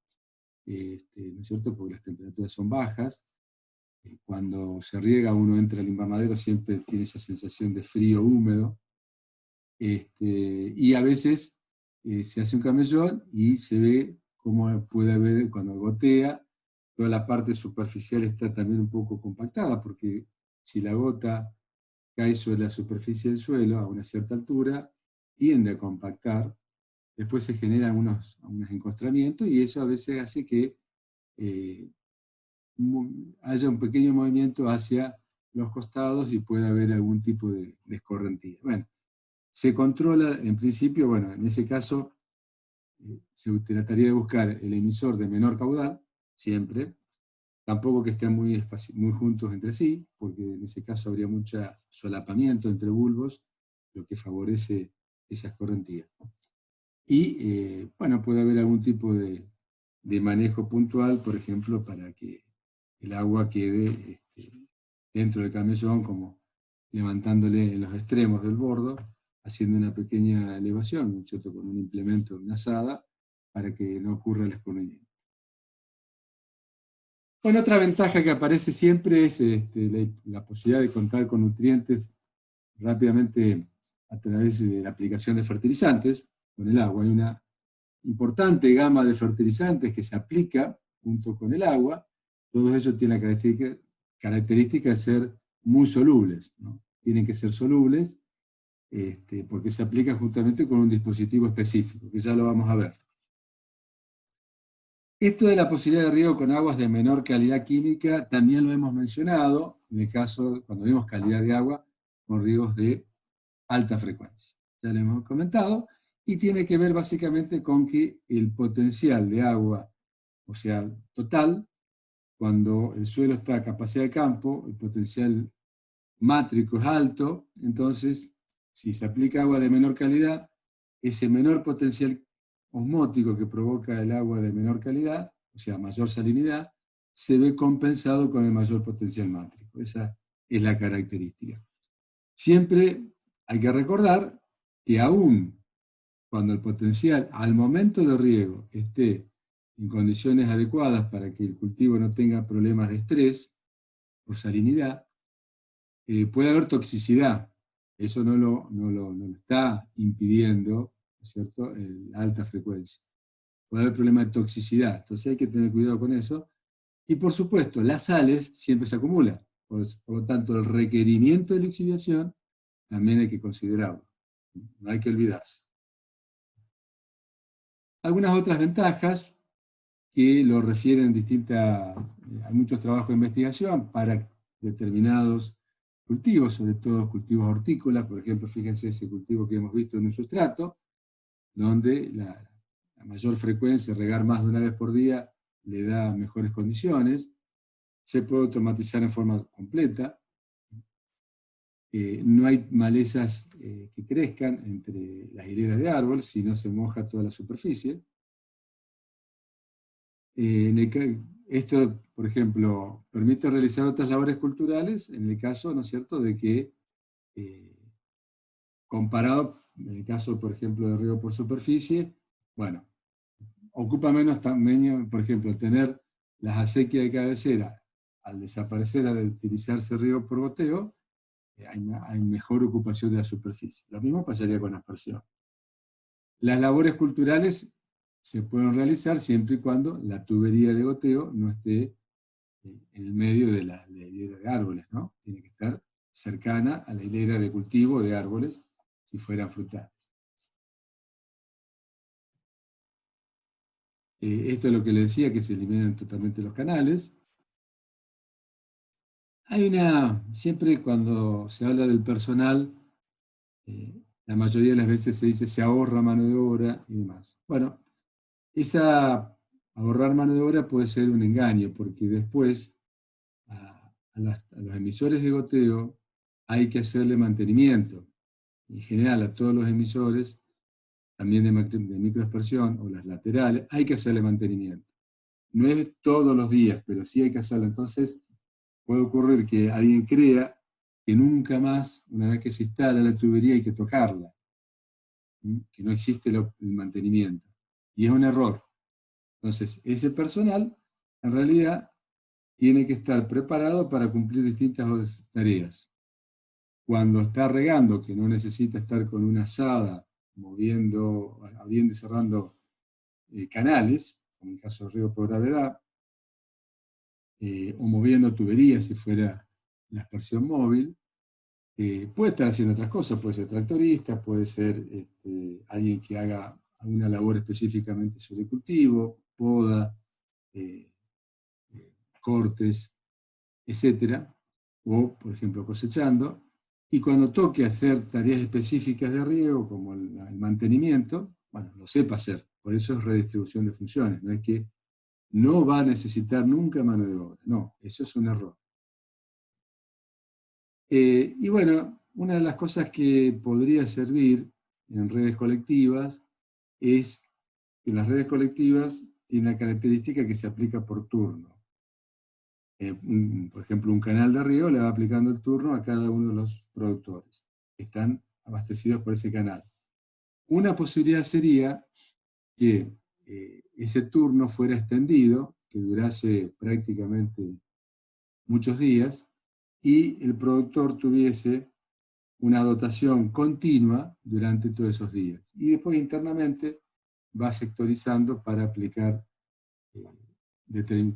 ¿no es cierto?, porque las temperaturas son bajas. Cuando se riega, uno entra al invernadero, siempre tiene esa sensación de frío húmedo, y a veces se hace un camellón y se ve cómo puede haber, cuando gotea, toda la parte superficial está también un poco compactada, porque si la gota cae sobre la superficie del suelo a una cierta altura, tiende a compactar, después se generan unos encostramientos y eso a veces hace que haya un pequeño movimiento hacia los costados y pueda haber algún tipo de escorrentía. Bueno, se controla en principio, bueno, en ese caso se trataría de buscar el emisor de menor caudal, siempre, tampoco que estén muy juntos entre sí, porque en ese caso habría mucho solapamiento entre bulbos, lo que favorece esa escorrentía. Y, bueno, puede haber algún tipo de manejo puntual, por ejemplo, para que el agua quede dentro del camellón, como levantándole en los extremos del bordo, haciendo una pequeña elevación, ¿no es cierto?, con un implemento, una azada, para que no ocurra el escurrimiento. Bueno, otra ventaja que aparece siempre es la posibilidad de contar con nutrientes rápidamente a través de la aplicación de fertilizantes con el agua. Hay una importante gama de fertilizantes que se aplica junto con el agua. Todos ellos tienen la característica de ser muy solubles, ¿no? Tienen que ser solubles porque se aplica justamente con un dispositivo específico, que ya lo vamos a ver. Esto de la posibilidad de riego con aguas de menor calidad química también lo hemos mencionado, en el caso, cuando vemos calidad de agua, con riegos de alta frecuencia. Ya lo hemos comentado, y tiene que ver básicamente con que el potencial de agua, o sea, total, cuando el suelo está a capacidad de campo, el potencial mátrico es alto, entonces, si se aplica agua de menor calidad, ese menor potencial osmótico que provoca el agua de menor calidad, o sea, mayor salinidad, se ve compensado con el mayor potencial mátrico. Esa es la característica. Siempre hay que recordar que aún cuando el potencial al momento de riego esté en condiciones adecuadas para que el cultivo no tenga problemas de estrés por salinidad, puede haber toxicidad. Eso no lo está impidiendo, ¿no es cierto?, la alta frecuencia. Puede haber problemas de toxicidad, entonces hay que tener cuidado con eso. Y por supuesto, las sales siempre se acumulan, por lo tanto el requerimiento de lixiviación también hay que considerarlo, no hay que olvidarse. Algunas otras ventajas que lo refieren hay muchos trabajos de investigación para determinados cultivos, sobre todo cultivos hortícolas. Por ejemplo, fíjense ese cultivo que hemos visto en un sustrato, donde la mayor frecuencia, regar más de una vez por día, le da mejores condiciones. Se puede automatizar en forma completa. no hay malezas que crezcan entre las hileras de árbol, si no se moja toda la superficie. Esto, por ejemplo, permite realizar otras labores culturales en el caso, ¿no es cierto?, de que, comparado, en el caso, por ejemplo, de riego por superficie, bueno, ocupa menos tamaño, por ejemplo, tener las acequias de cabecera, al desaparecer, al utilizarse riego por goteo, hay mejor ocupación de la superficie. Lo mismo pasaría con aspersión. Las labores culturales se pueden realizar siempre y cuando la tubería de goteo no esté en el medio de la hilera de árboles, ¿no? Tiene que estar cercana a la hilera de cultivo de árboles, si fueran frutales. Esto es lo que le decía, que se eliminan totalmente los canales. Siempre cuando se habla del personal, la mayoría de las veces se dice se ahorra mano de obra y demás. Bueno, ahorrar mano de obra puede ser un engaño, porque después a los emisores de goteo hay que hacerle mantenimiento. En general, a todos los emisores, también de microaspersión o las laterales, hay que hacerle mantenimiento. No es todos los días, pero sí hay que hacerlo. Entonces, puede ocurrir que alguien crea que nunca más, una vez que se instala la tubería, hay que tocarla, que no existe el mantenimiento. Y es un error. Entonces, ese personal, en realidad, tiene que estar preparado para cumplir distintas tareas. Cuando está regando, que no necesita estar con una azada, abriendo y cerrando canales, como en el caso del riego por gravedad, o moviendo tuberías si fuera la aspersión móvil, puede estar haciendo otras cosas, puede ser tractorista, puede ser alguien que haga alguna labor específicamente sobre cultivo, poda, cortes, etcétera, o por ejemplo cosechando, y cuando toque hacer tareas específicas de riego, como el mantenimiento, bueno, lo sepa hacer, por eso es redistribución de funciones, no es que no va a necesitar nunca mano de obra, no, eso es un error. Y bueno, una de las cosas que podría servir en redes colectivas es que las redes colectivas tienen la característica que se aplica por turno. Por ejemplo, un canal de riego le va aplicando el turno a cada uno de los productores que están abastecidos por ese canal. Una posibilidad sería que ese turno fuera extendido, que durase prácticamente muchos días, y el productor tuviese una dotación continua durante todos esos días. Y después internamente va sectorizando para aplicar el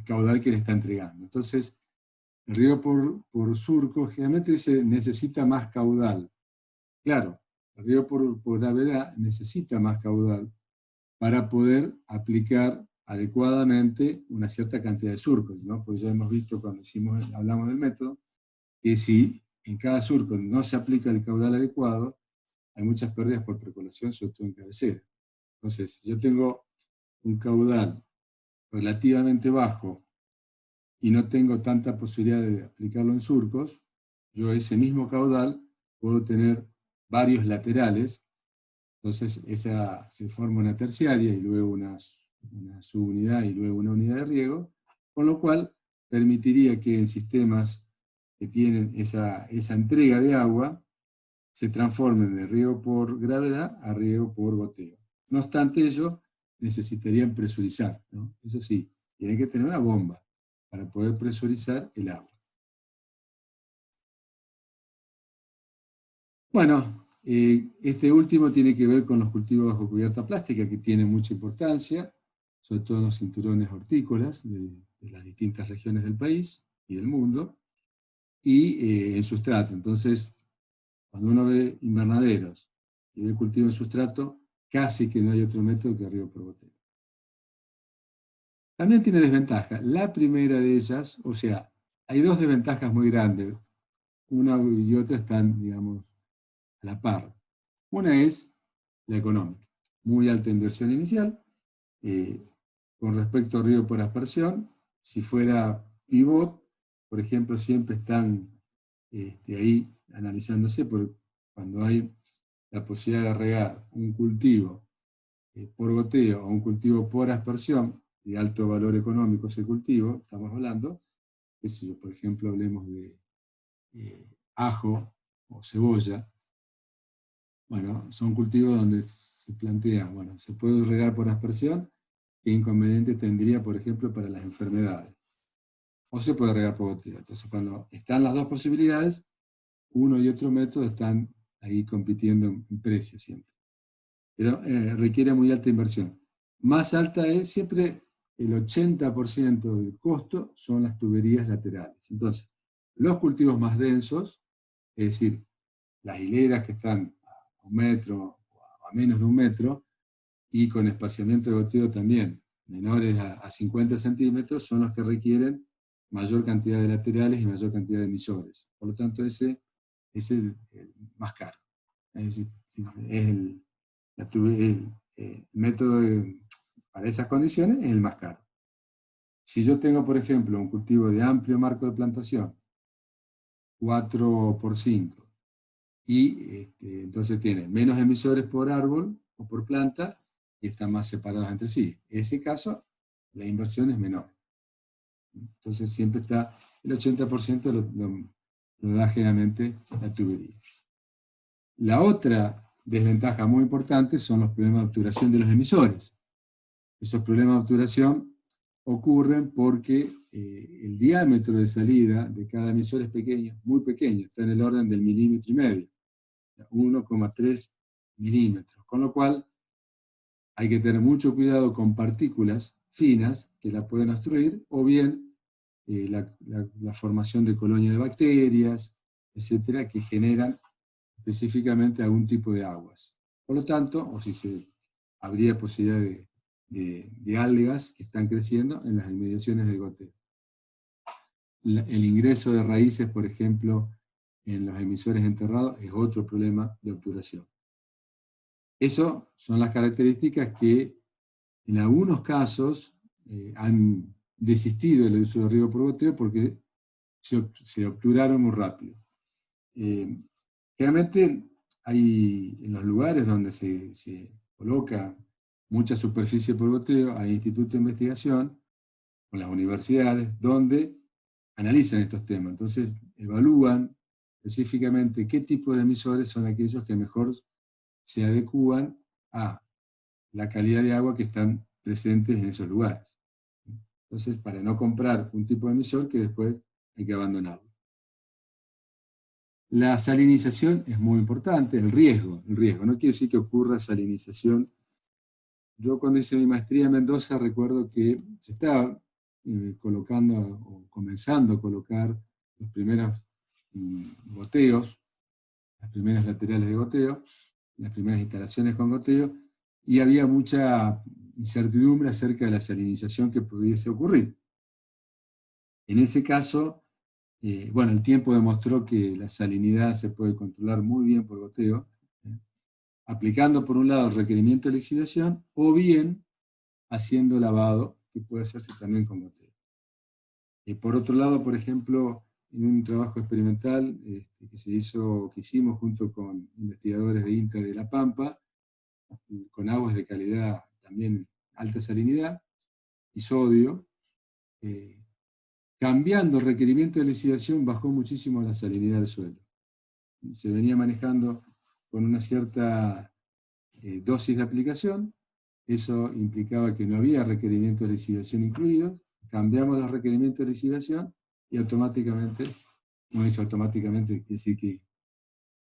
caudal que le está entregando. Entonces, el riego por surco generalmente se necesita más caudal. Claro, el riego por gravedad necesita más caudal para poder aplicar adecuadamente una cierta cantidad de surcos, ¿no? Porque ya hemos visto cuando hablamos del método, que si en cada surco no se aplica el caudal adecuado, hay muchas pérdidas por percolación, sobre todo en cabecera. Entonces, si yo tengo un caudal relativamente bajo y no tengo tanta posibilidad de aplicarlo en surcos, yo ese mismo caudal puedo tener varios laterales, entonces esa se forma una terciaria y luego una subunidad y luego una unidad de riego, con lo cual permitiría que en sistemas que tienen esa entrega de agua se transformen de riego por gravedad a riego por goteo. No obstante ello, necesitarían presurizar, ¿no? Eso sí, tienen que tener una bomba para poder presurizar el agua. Bueno, este último tiene que ver con los cultivos bajo cubierta plástica, que tienen mucha importancia, sobre todo en los cinturones hortícolas de las distintas regiones del país y del mundo, y en sustrato. Entonces, cuando uno ve invernaderos y ve cultivo en sustrato, casi que no hay otro método que riego por goteo. También tiene desventajas. La primera de ellas, o sea, hay dos desventajas muy grandes. Una y otra están, digamos, a la par. Una es la económica. Muy alta inversión inicial. Con respecto a riego por aspersión, si fuera pivot, por ejemplo, siempre están ahí analizándose, porque cuando hay la posibilidad de regar un cultivo por goteo o un cultivo por aspersión, de alto valor económico ese cultivo, estamos hablando, qué sé yo, por ejemplo, hablemos de ajo o cebolla. Bueno, son cultivos donde se plantea, bueno, se puede regar por aspersión, ¿qué inconveniente tendría, por ejemplo, para las enfermedades? O se puede regar por goteo. Entonces, cuando están las dos posibilidades, uno y otro método están ahí compitiendo en precio siempre. Pero requiere muy alta inversión. Más alta es siempre el 80% del costo son las tuberías laterales. Entonces, los cultivos más densos, es decir, las hileras que están a 1 metro o a menos de 1 metro, y con espaciamiento de goteo también menores a 50 centímetros, son los que requieren mayor cantidad de laterales y mayor cantidad de emisores. Por lo tanto, ese es el más caro. Es decir, es el método para esas condiciones es el más caro. Si yo tengo, por ejemplo, un cultivo de amplio marco de plantación, 4x5, y entonces tiene menos emisores por árbol o por planta y están más separados entre sí. En ese caso, la inversión es menor. Entonces siempre está, el 80% lo da generalmente la tubería. La otra desventaja muy importante son los problemas de obturación de los emisores. Esos problemas de obturación ocurren porque el diámetro de salida de cada emisor es pequeño, muy pequeño, está en el orden del 1,5 mm, 1,3 milímetros, con lo cual hay que tener mucho cuidado con partículas finas que la pueden obstruir, o bien la formación de colonias de bacterias, etcétera, que generan específicamente algún tipo de aguas. Por lo tanto, o si habría posibilidad de algas que están creciendo en las inmediaciones del goteo. El ingreso de raíces, por ejemplo, en los emisores enterrados es otro problema de obturación. Esas son las características que en algunos casos han desistido del uso de riego por goteo porque se obturaron muy rápido. Realmente hay en los lugares donde se coloca mucha superficie por goteo, hay institutos de investigación con las universidades donde analizan estos temas. Entonces evalúan específicamente qué tipo de emisores son aquellos que mejor se adecúan a la calidad de agua que están presentes en esos lugares. Entonces, para no comprar un tipo de emisor que después hay que abandonarlo. La salinización es muy importante, el riesgo. No quiere decir que ocurra salinización. Yo cuando hice mi maestría en Mendoza recuerdo que se estaba colocando o comenzando a colocar los primeros goteos, las primeras laterales de goteo, las primeras instalaciones con goteo, y había mucha incertidumbre acerca de la salinización que pudiese ocurrir. En ese caso, bueno, el tiempo demostró que la salinidad se puede controlar muy bien por goteo, aplicando por un lado el requerimiento de lixiviación o bien haciendo lavado, que puede hacerse también con goteo. Por otro lado, por ejemplo, en un trabajo experimental que hicimos junto con investigadores de INTA de La Pampa, con aguas de calidad también alta salinidad y sodio, cambiando el requerimiento de lixiviación bajó muchísimo la salinidad del suelo. Se venía manejando con una cierta dosis de aplicación, eso implicaba que no había requerimientos de lixiviación incluidos, cambiamos los requerimientos de lixiviación y automáticamente, no es automáticamente, quiere decir que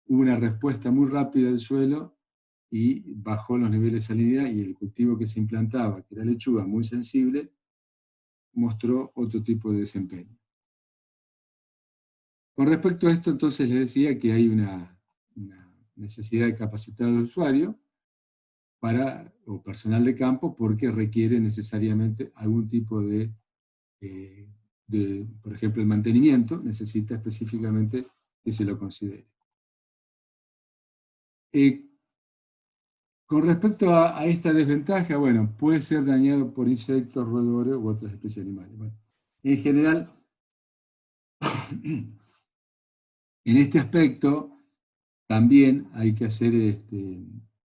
hubo una respuesta muy rápida del suelo y bajó los niveles de salinidad, y el cultivo que se implantaba, que era lechuga muy sensible, mostró otro tipo de desempeño. Con respecto a esto, entonces les decía que hay una necesidad de capacitar al usuario o personal de campo, porque requiere necesariamente algún tipo de, por ejemplo, el mantenimiento, necesita específicamente que se lo considere. Con respecto a esta desventaja, bueno, puede ser dañado por insectos, roedores u otras especies animales. Bueno, en En este aspecto también hay que hacer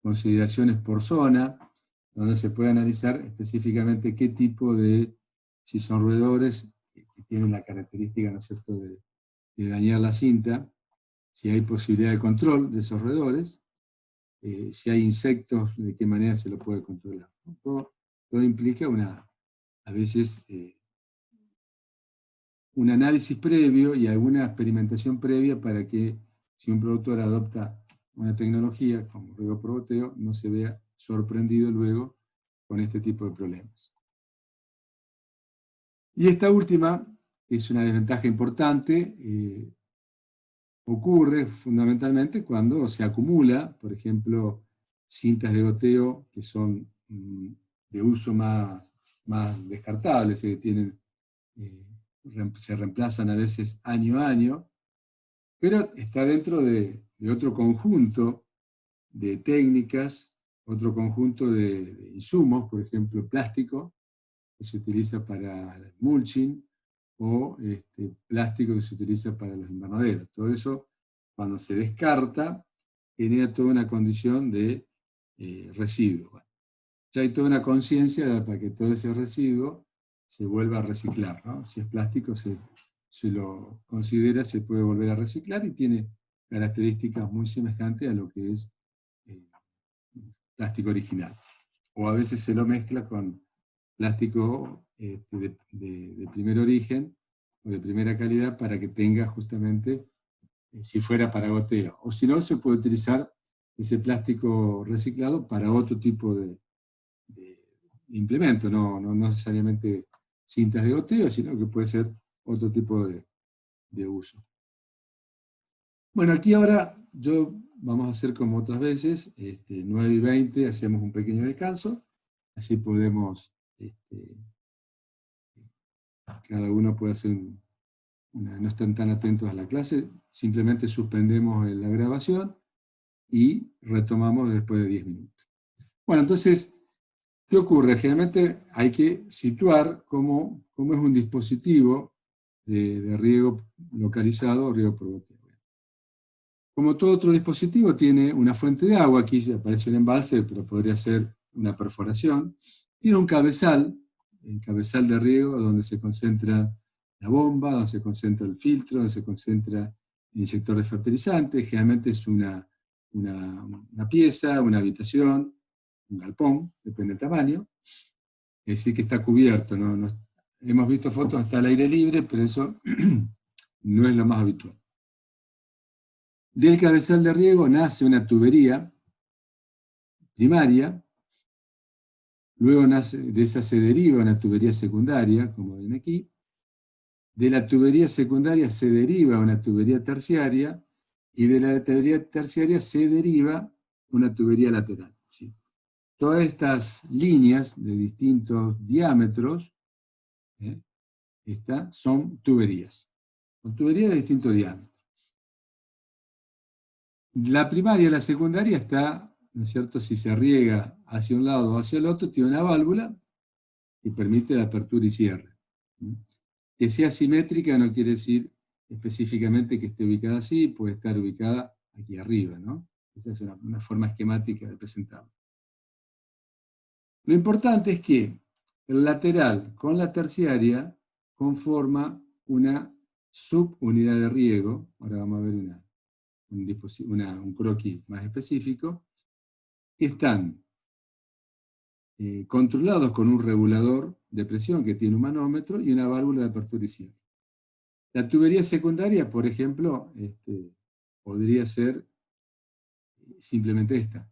consideraciones por zona, donde se puede analizar específicamente qué tipo de, si son roedores que tienen la característica, ¿no es cierto?, de dañar la cinta, si hay posibilidad de control de esos roedores, si hay insectos, de qué manera se lo puede controlar. Todo implica a veces un análisis previo y alguna experimentación previa para que si un productor adopta una tecnología como riego por goteo, no se vea sorprendido luego con este tipo de problemas. Y esta última, que es una desventaja importante, ocurre fundamentalmente cuando se acumula, por ejemplo, cintas de goteo que son de uso más descartables, que tienen, se reemplazan a veces año a año, pero está dentro de otro conjunto de técnicas, otro conjunto de insumos, por ejemplo, plástico, que se utiliza para el mulching, o plástico que se utiliza para los invernaderos. Todo eso, cuando se descarta, genera toda una condición de residuo. Bueno, ya hay toda una conciencia para que todo ese residuo se vuelva a reciclar, ¿no? Si es plástico, se lo considera, se puede volver a reciclar y tiene características muy semejantes a lo que es plástico original. O a veces se lo mezcla con plástico de primer origen o de primera calidad para que tenga justamente, si fuera para goteo. O si no, se puede utilizar ese plástico reciclado para otro tipo de implemento, no necesariamente cintas de goteo, sino que puede ser otro tipo de uso. Bueno, aquí ahora vamos a hacer como otras veces, 9:20 hacemos un pequeño descanso, así podemos, cada uno puede hacer no están tan atentos a la clase, simplemente suspendemos la grabación y retomamos después de 10 minutos. Bueno, entonces, ¿qué ocurre? Generalmente hay que situar cómo es un dispositivo de riego localizado o riego por goteo. Como todo otro dispositivo, tiene una fuente de agua, aquí aparece un embalse, pero podría ser una perforación. Tiene un cabezal, el cabezal de riego, donde se concentra la bomba, donde se concentra el filtro, donde se concentra el inyector de fertilizante. Generalmente es una pieza, una habitación, un galpón, depende del tamaño. Es decir, que está cubierto. Hemos visto fotos hasta al aire libre, pero eso no es lo más habitual. Del cabezal de riego nace una tubería primaria, luego de esa se deriva una tubería secundaria, como ven aquí. De la tubería secundaria se deriva una tubería terciaria, y de la tubería terciaria se deriva una tubería lateral. ¿Sí? Todas estas líneas de distintos diámetros son tuberías. Son tuberías de distinto diámetro. La primaria y la secundaria está, ¿no es cierto?, si se riega hacia un lado o hacia el otro, tiene una válvula que permite la apertura y cierre. Que sea simétrica no quiere decir específicamente que esté ubicada así, puede estar ubicada aquí arriba, ¿no? Esa es una forma esquemática de presentarlo. Lo importante es que el lateral con la terciaria conforma una subunidad de riego. Ahora vamos a ver un croquis más específico, que están controlados con un regulador de presión que tiene un manómetro y una válvula de apertura y cierre. La tubería secundaria, por ejemplo, podría ser simplemente esta.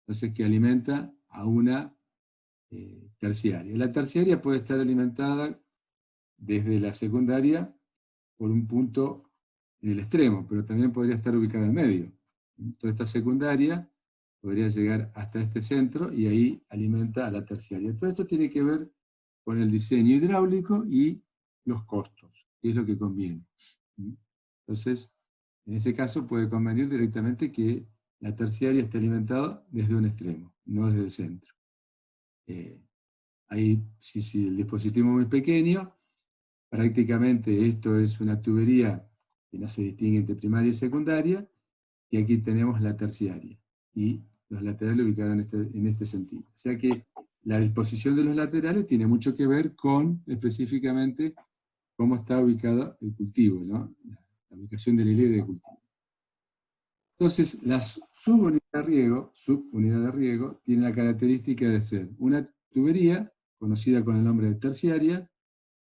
Entonces, que alimenta a una terciaria. La terciaria puede estar alimentada desde la secundaria por un punto en el extremo, pero también podría estar ubicada en medio. Toda esta secundaria podría llegar hasta este centro y ahí alimenta a la terciaria. Todo esto tiene que ver con el diseño hidráulico y los costos, que es lo que conviene. Entonces, en ese caso puede convenir directamente que la terciaria esté alimentada desde un extremo, no desde el centro. Ahí, si el dispositivo es muy pequeño, prácticamente esto es una tubería que no se distingue entre primaria y secundaria, y aquí tenemos la terciaria, y los laterales ubicados en este sentido. O sea que la disposición de los laterales tiene mucho que ver con, específicamente, cómo está ubicado el cultivo, ¿no? La ubicación de la hilera de cultivo. Entonces, la subunidad de riego, tiene la característica de ser una tubería, conocida con el nombre de terciaria,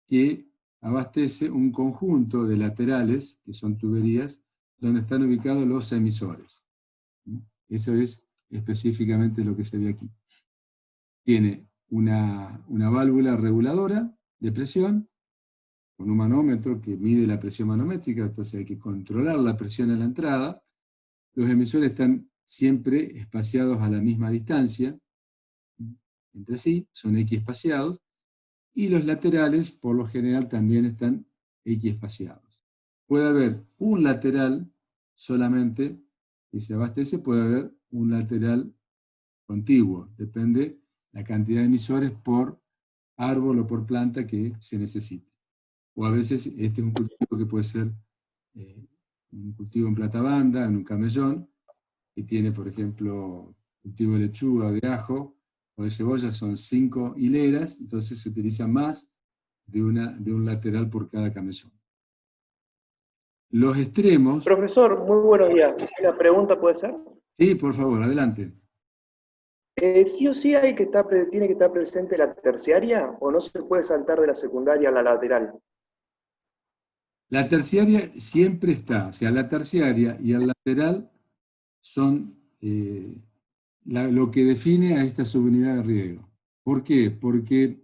que abastece un conjunto de laterales, que son tuberías, donde están ubicados los emisores. Eso es específicamente lo que se ve aquí. Tiene una válvula reguladora de presión, con un manómetro que mide la presión manométrica, entonces hay que controlar la presión en la entrada. Los emisores están siempre espaciados a la misma distancia entre sí, son equiespaciados, y los laterales, por lo general, también están equiespaciados. Puede haber un lateral solamente que se abastece, puede haber un lateral contiguo, depende la cantidad de emisores por árbol o por planta que se necesite. O a veces este es un cultivo que puede ser un cultivo en platabanda, en un camellón, que tiene, por ejemplo, cultivo de lechuga, de ajo o de cebolla, son 5 hileras, entonces se utiliza más de un lateral por cada camellón. Los extremos... Profesor, muy buenos días. ¿Una pregunta puede ser? Sí, por favor, adelante. ¿Sí o sí tiene que estar presente la terciaria o no se puede saltar de la secundaria a la lateral? La terciaria siempre está, o sea, la terciaria y el lateral son lo que define a esta subunidad de riego. ¿Por qué? Porque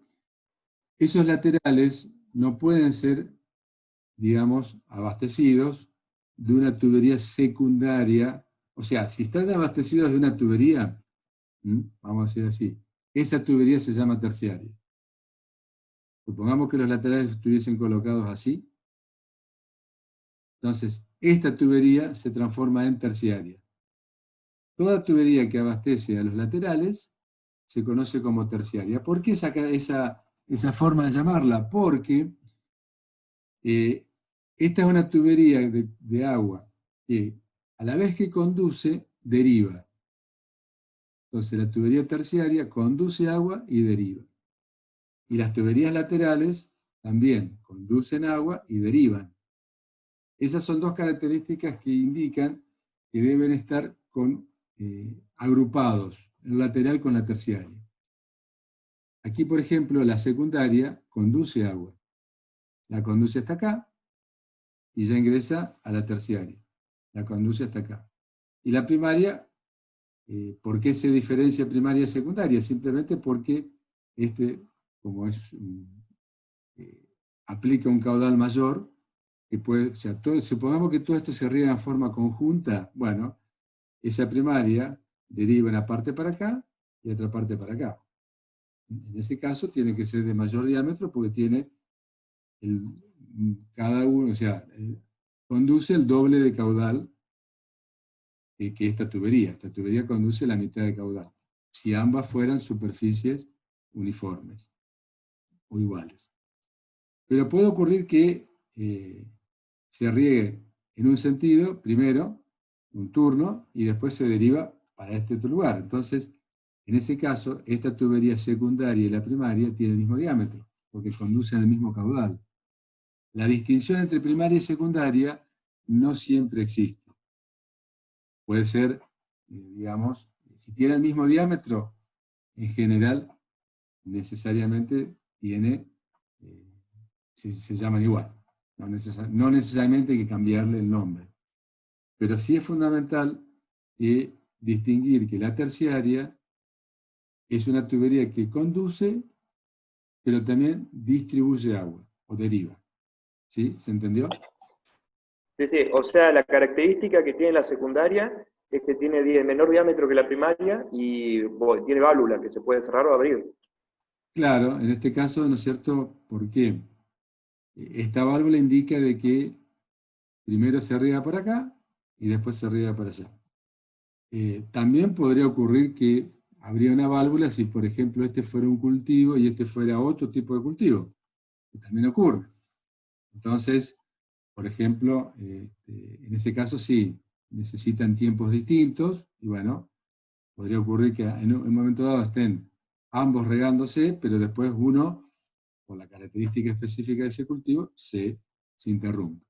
esos laterales no pueden ser, digamos, abastecidos de una tubería secundaria. O sea, si están abastecidos de una tubería, vamos a decir así, esa tubería se llama terciaria. Supongamos que los laterales estuviesen colocados así. Entonces, esta tubería se transforma en terciaria. Toda tubería que abastece a los laterales se conoce como terciaria. ¿Por qué esa forma de llamarla? Porque esta es una tubería de agua que a la vez que conduce, deriva. Entonces la tubería terciaria conduce agua y deriva. Y las tuberías laterales también conducen agua y derivan. Esas son dos características que indican que deben estar agrupados, el lateral con la terciaria. Aquí, por ejemplo, la secundaria conduce agua. La conduce hasta acá y ya ingresa a la terciaria. La conduce hasta acá. Y la primaria, ¿por qué se diferencia primaria y secundaria? Simplemente porque como aplica un caudal mayor, que puede, o sea, supongamos que todo esto se riega en forma conjunta, bueno, esa primaria deriva una parte para acá y otra parte para acá. En ese caso tiene que ser de mayor diámetro porque tiene cada uno, o sea, conduce el doble de caudal que esta tubería. Esta tubería conduce la mitad de caudal. Si ambas fueran superficies uniformes o iguales. Pero puede ocurrir que se riegue en un sentido, primero, un turno, y después se deriva para este otro lugar. Entonces, en ese caso, esta tubería secundaria y la primaria tienen el mismo diámetro, porque conducen el mismo caudal. La distinción entre primaria y secundaria no siempre existe. Puede ser, digamos, si tiene el mismo diámetro, en general, necesariamente se llaman igual. No necesariamente hay que cambiarle el nombre. Pero sí es fundamental distinguir que la terciaria es una tubería que conduce, pero también distribuye agua o deriva. ¿Sí? ¿Se entendió? Sí, sí. O sea, la característica que tiene la secundaria es que tiene menor diámetro que la primaria y tiene válvula que se puede cerrar o abrir. Claro, en este caso, ¿no es cierto? ¿Por qué? Esta válvula indica de que primero se riega por acá y después se riega para allá. También podría ocurrir que habría una válvula si, por ejemplo, este fuera un cultivo y este fuera otro tipo de cultivo, que también ocurre. Entonces, por ejemplo, en ese caso sí, necesitan tiempos distintos, y bueno, podría ocurrir que en un momento dado estén ambos regándose, pero después uno, por la característica específica de ese cultivo, se interrumpe.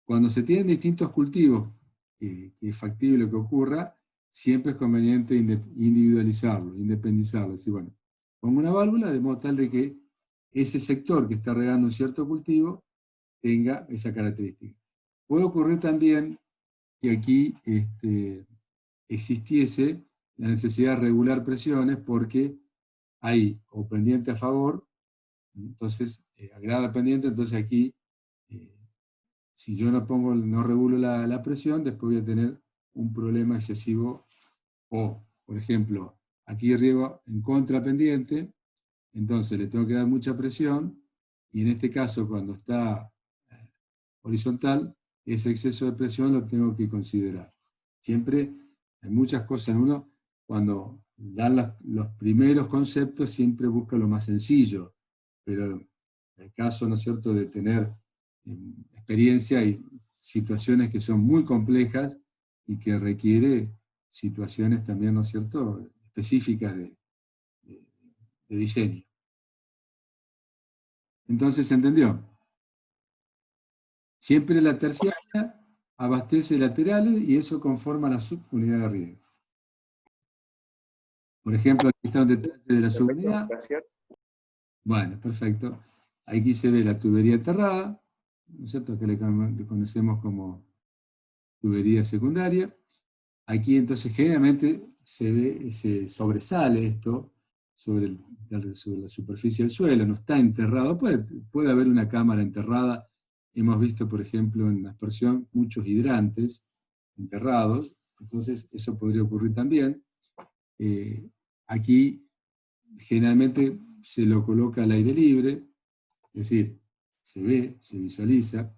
Cuando se tienen distintos cultivos, que es factible que ocurra, siempre es conveniente individualizarlo, independizarlo. Es decir, bueno, pongo una válvula de modo tal de que ese sector que está regando un cierto cultivo tenga esa característica. Puede ocurrir también que aquí existiese la necesidad de regular presiones porque hay o pendiente a favor, entonces agrada pendiente, entonces aquí eh, si yo no regulo la presión, después voy a tener un problema excesivo. O, por ejemplo, aquí riego en contrapendiente, entonces le tengo que dar mucha presión, y en este caso, cuando está horizontal, ese exceso de presión lo tengo que considerar. Siempre hay muchas cosas. Uno, cuando dan los primeros conceptos, siempre busca lo más sencillo, pero en el caso, ¿no es cierto?, de tener experiencia y situaciones que son muy complejas y que requiere situaciones también, ¿no es cierto?, específicas de- de diseño. Entonces, ¿se entendió? Siempre la terciaria abastece laterales y eso conforma la subunidad de riego. Por ejemplo, aquí está un detalle de la Perfecto, subunidad. gracias. Bueno, perfecto. Aquí se ve la tubería enterrada, ¿no es cierto?, que le conocemos como tubería secundaria. Aquí entonces generalmente se sobresale esto sobre la superficie del suelo, no está enterrado. Puede haber una cámara enterrada. Hemos visto, por ejemplo, en la aspersión muchos hidrantes enterrados, entonces eso podría ocurrir también. Aquí generalmente se lo coloca al aire libre, es decir, se ve, se visualiza,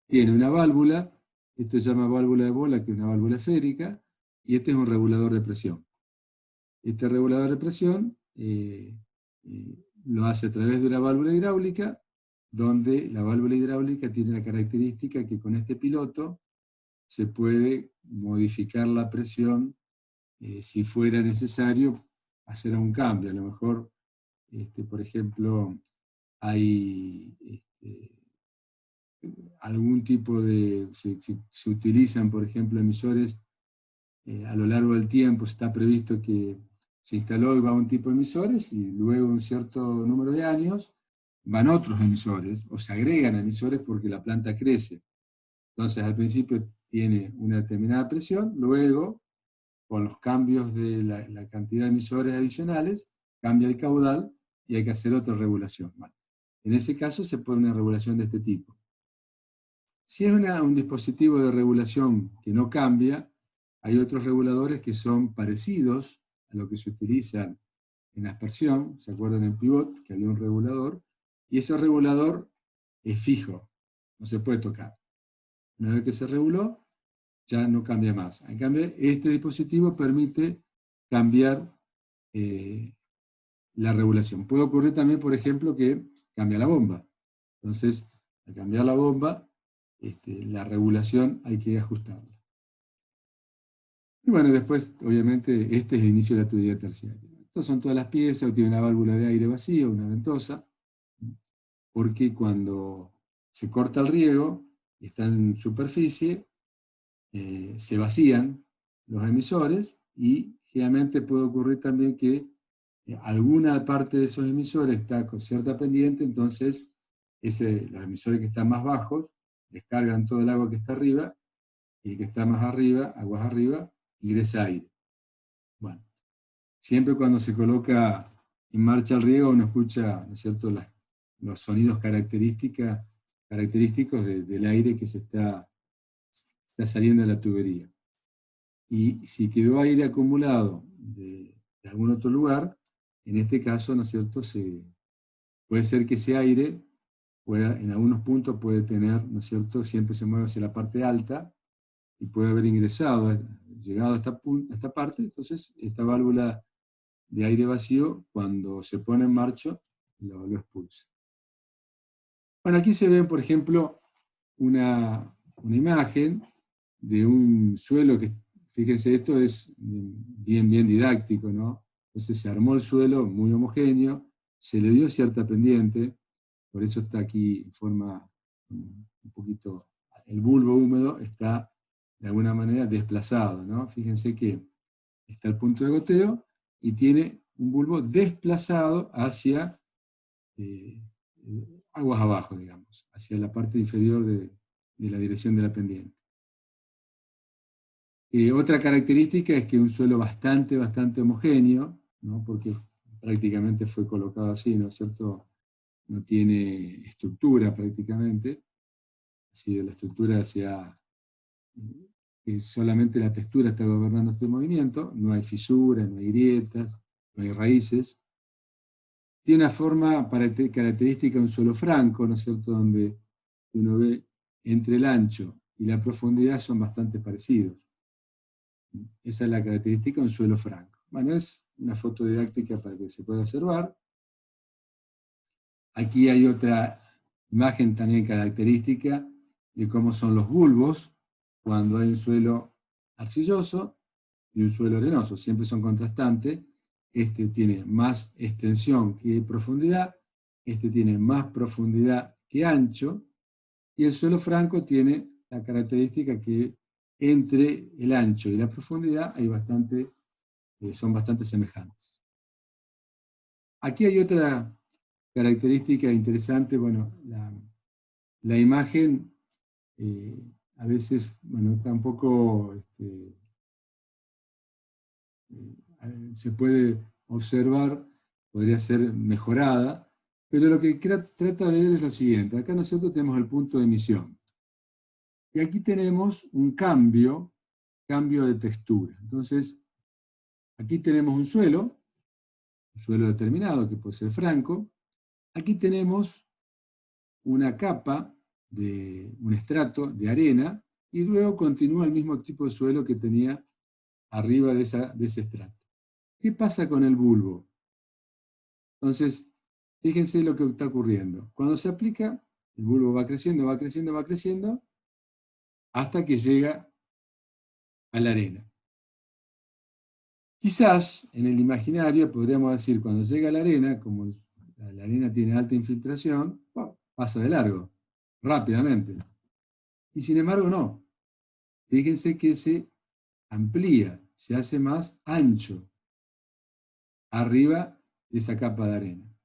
tiene una válvula, esto se llama válvula de bola, que es una válvula esférica, y este es un regulador de presión. Este regulador de presión lo hace a través de una válvula hidráulica, donde la válvula hidráulica tiene la característica que con este piloto se puede modificar la presión si fuera necesario hacer un cambio. A lo mejor, por ejemplo, hay algún tipo de, se utilizan, por ejemplo, emisores a lo largo del tiempo. Está previsto que se instaló y va un tipo de emisores y luego un cierto número de años van otros emisores o se agregan emisores porque la planta crece. Entonces al principio tiene una determinada presión, luego con los cambios de la cantidad de emisores adicionales cambia el caudal y hay que hacer otra regulación. Bueno, en ese caso se pone una regulación de este tipo. Si es un dispositivo de regulación que no cambia, hay otros reguladores que son parecidos a lo que se utilizan en aspersión. ¿Se acuerdan en pivot que había un regulador? Y ese regulador es fijo, no se puede tocar. Una vez que se reguló, ya no cambia más. En cambio, este dispositivo permite cambiar la regulación. Puede ocurrir también, por ejemplo, que cambia la bomba. Entonces, al cambiar la bomba, la regulación hay que ajustarla. Y bueno, después, obviamente, este es el inicio de la tubería terciaria. Estas son todas las piezas, tiene una válvula de aire vacío, una ventosa, porque cuando se corta el riego, está en superficie, se vacían los emisores y generalmente puede ocurrir también que alguna parte de esos emisores está con cierta pendiente, entonces los emisores que están más bajos descargan todo el agua que está arriba y el que está más arriba, aguas arriba, ingresa aire. Bueno, siempre cuando se coloca en marcha el riego uno escucha, ¿no es cierto?, los sonidos característicos del aire que está saliendo de la tubería. Y si quedó aire acumulado de algún otro lugar, en este caso, ¿no es cierto?, puede ser que ese aire en algunos puntos puede tener, ¿no es cierto?, siempre se mueve hacia la parte alta y puede haber ingresado, llegado a esta parte. Entonces esta válvula de aire vacío, cuando se pone en marcha, lo expulsa. Bueno, aquí se ve, por ejemplo, una imagen de un suelo que, fíjense, esto es bien didáctico, ¿no? Entonces se armó el suelo muy homogéneo, se le dio cierta pendiente, por eso está aquí en forma un poquito, el bulbo húmedo está de alguna manera desplazado, ¿no? Fíjense que está el punto de goteo y tiene un bulbo desplazado hacia aguas abajo, digamos, hacia la parte inferior de la dirección de la pendiente. Otra característica es que un suelo bastante homogéneo, ¿no? Porque prácticamente fue colocado así, ¿no es cierto? No tiene estructura prácticamente, así de la estructura que solamente la textura está gobernando este movimiento, no hay fisuras, no hay grietas, no hay raíces. Tiene una forma característica de un suelo franco, ¿no es cierto?, donde uno ve entre el ancho y la profundidad son bastante parecidos. Esa es la característica de un suelo franco. Bueno, es una foto didáctica para que se pueda observar. Aquí hay otra imagen también característica de cómo son los bulbos cuando hay un suelo arcilloso y un suelo arenoso. Siempre son contrastantes. Este tiene más extensión que profundidad, este tiene más profundidad que ancho, y el suelo franco tiene la característica que entre el ancho y la profundidad hay son bastante semejantes. Aquí hay otra característica interesante, bueno, la imagen a veces, bueno, tampoco se puede observar, podría ser mejorada, pero lo que trata de ver es lo siguiente. Acá nosotros tenemos el punto de emisión. Y aquí tenemos un cambio de textura. Entonces, aquí tenemos un suelo determinado, que puede ser franco. Aquí tenemos una capa, un estrato de arena, y luego continúa el mismo tipo de suelo que tenía arriba de ese estrato. ¿Qué pasa con el bulbo? Entonces, fíjense lo que está ocurriendo. Cuando se aplica, el bulbo va creciendo, hasta que llega a la arena. Quizás en el imaginario podríamos decir, cuando llega a la arena, como la arena tiene alta infiltración, pasa de largo, rápidamente. Y sin embargo no. Fíjense que se amplía, se hace más ancho arriba de esa capa de arena.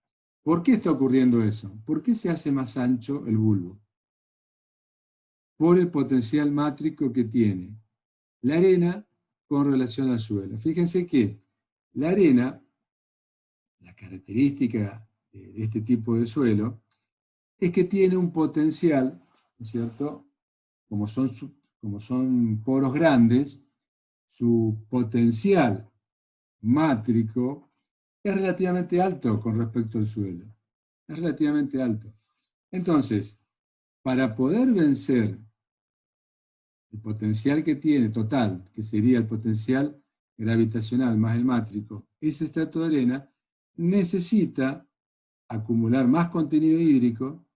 ¿Por qué está ocurriendo eso? ¿Por qué se hace más ancho el bulbo? Por el potencial mátrico que tiene la arena con relación al suelo. Fíjense que la arena, la característica de este tipo de suelo, es que tiene un potencial, ¿no es cierto? Como son poros grandes, su potencial mátrico es relativamente alto con respecto al suelo. Es relativamente alto. Entonces, para poder vencer el potencial que tiene total, que sería el potencial gravitacional más el mátrico, ese estrato de arena necesita acumular más contenido hídrico, o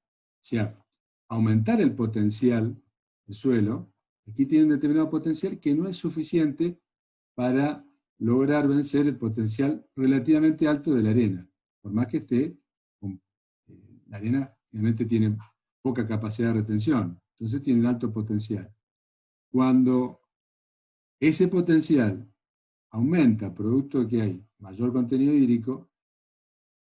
sea, aumentar el potencial del suelo. Aquí tiene un determinado potencial que no es suficiente para lograr vencer el potencial relativamente alto de la arena, por más que la arena realmente tiene poca capacidad de retención, entonces tiene un alto potencial. Cuando ese potencial aumenta producto de que hay mayor contenido hídrico,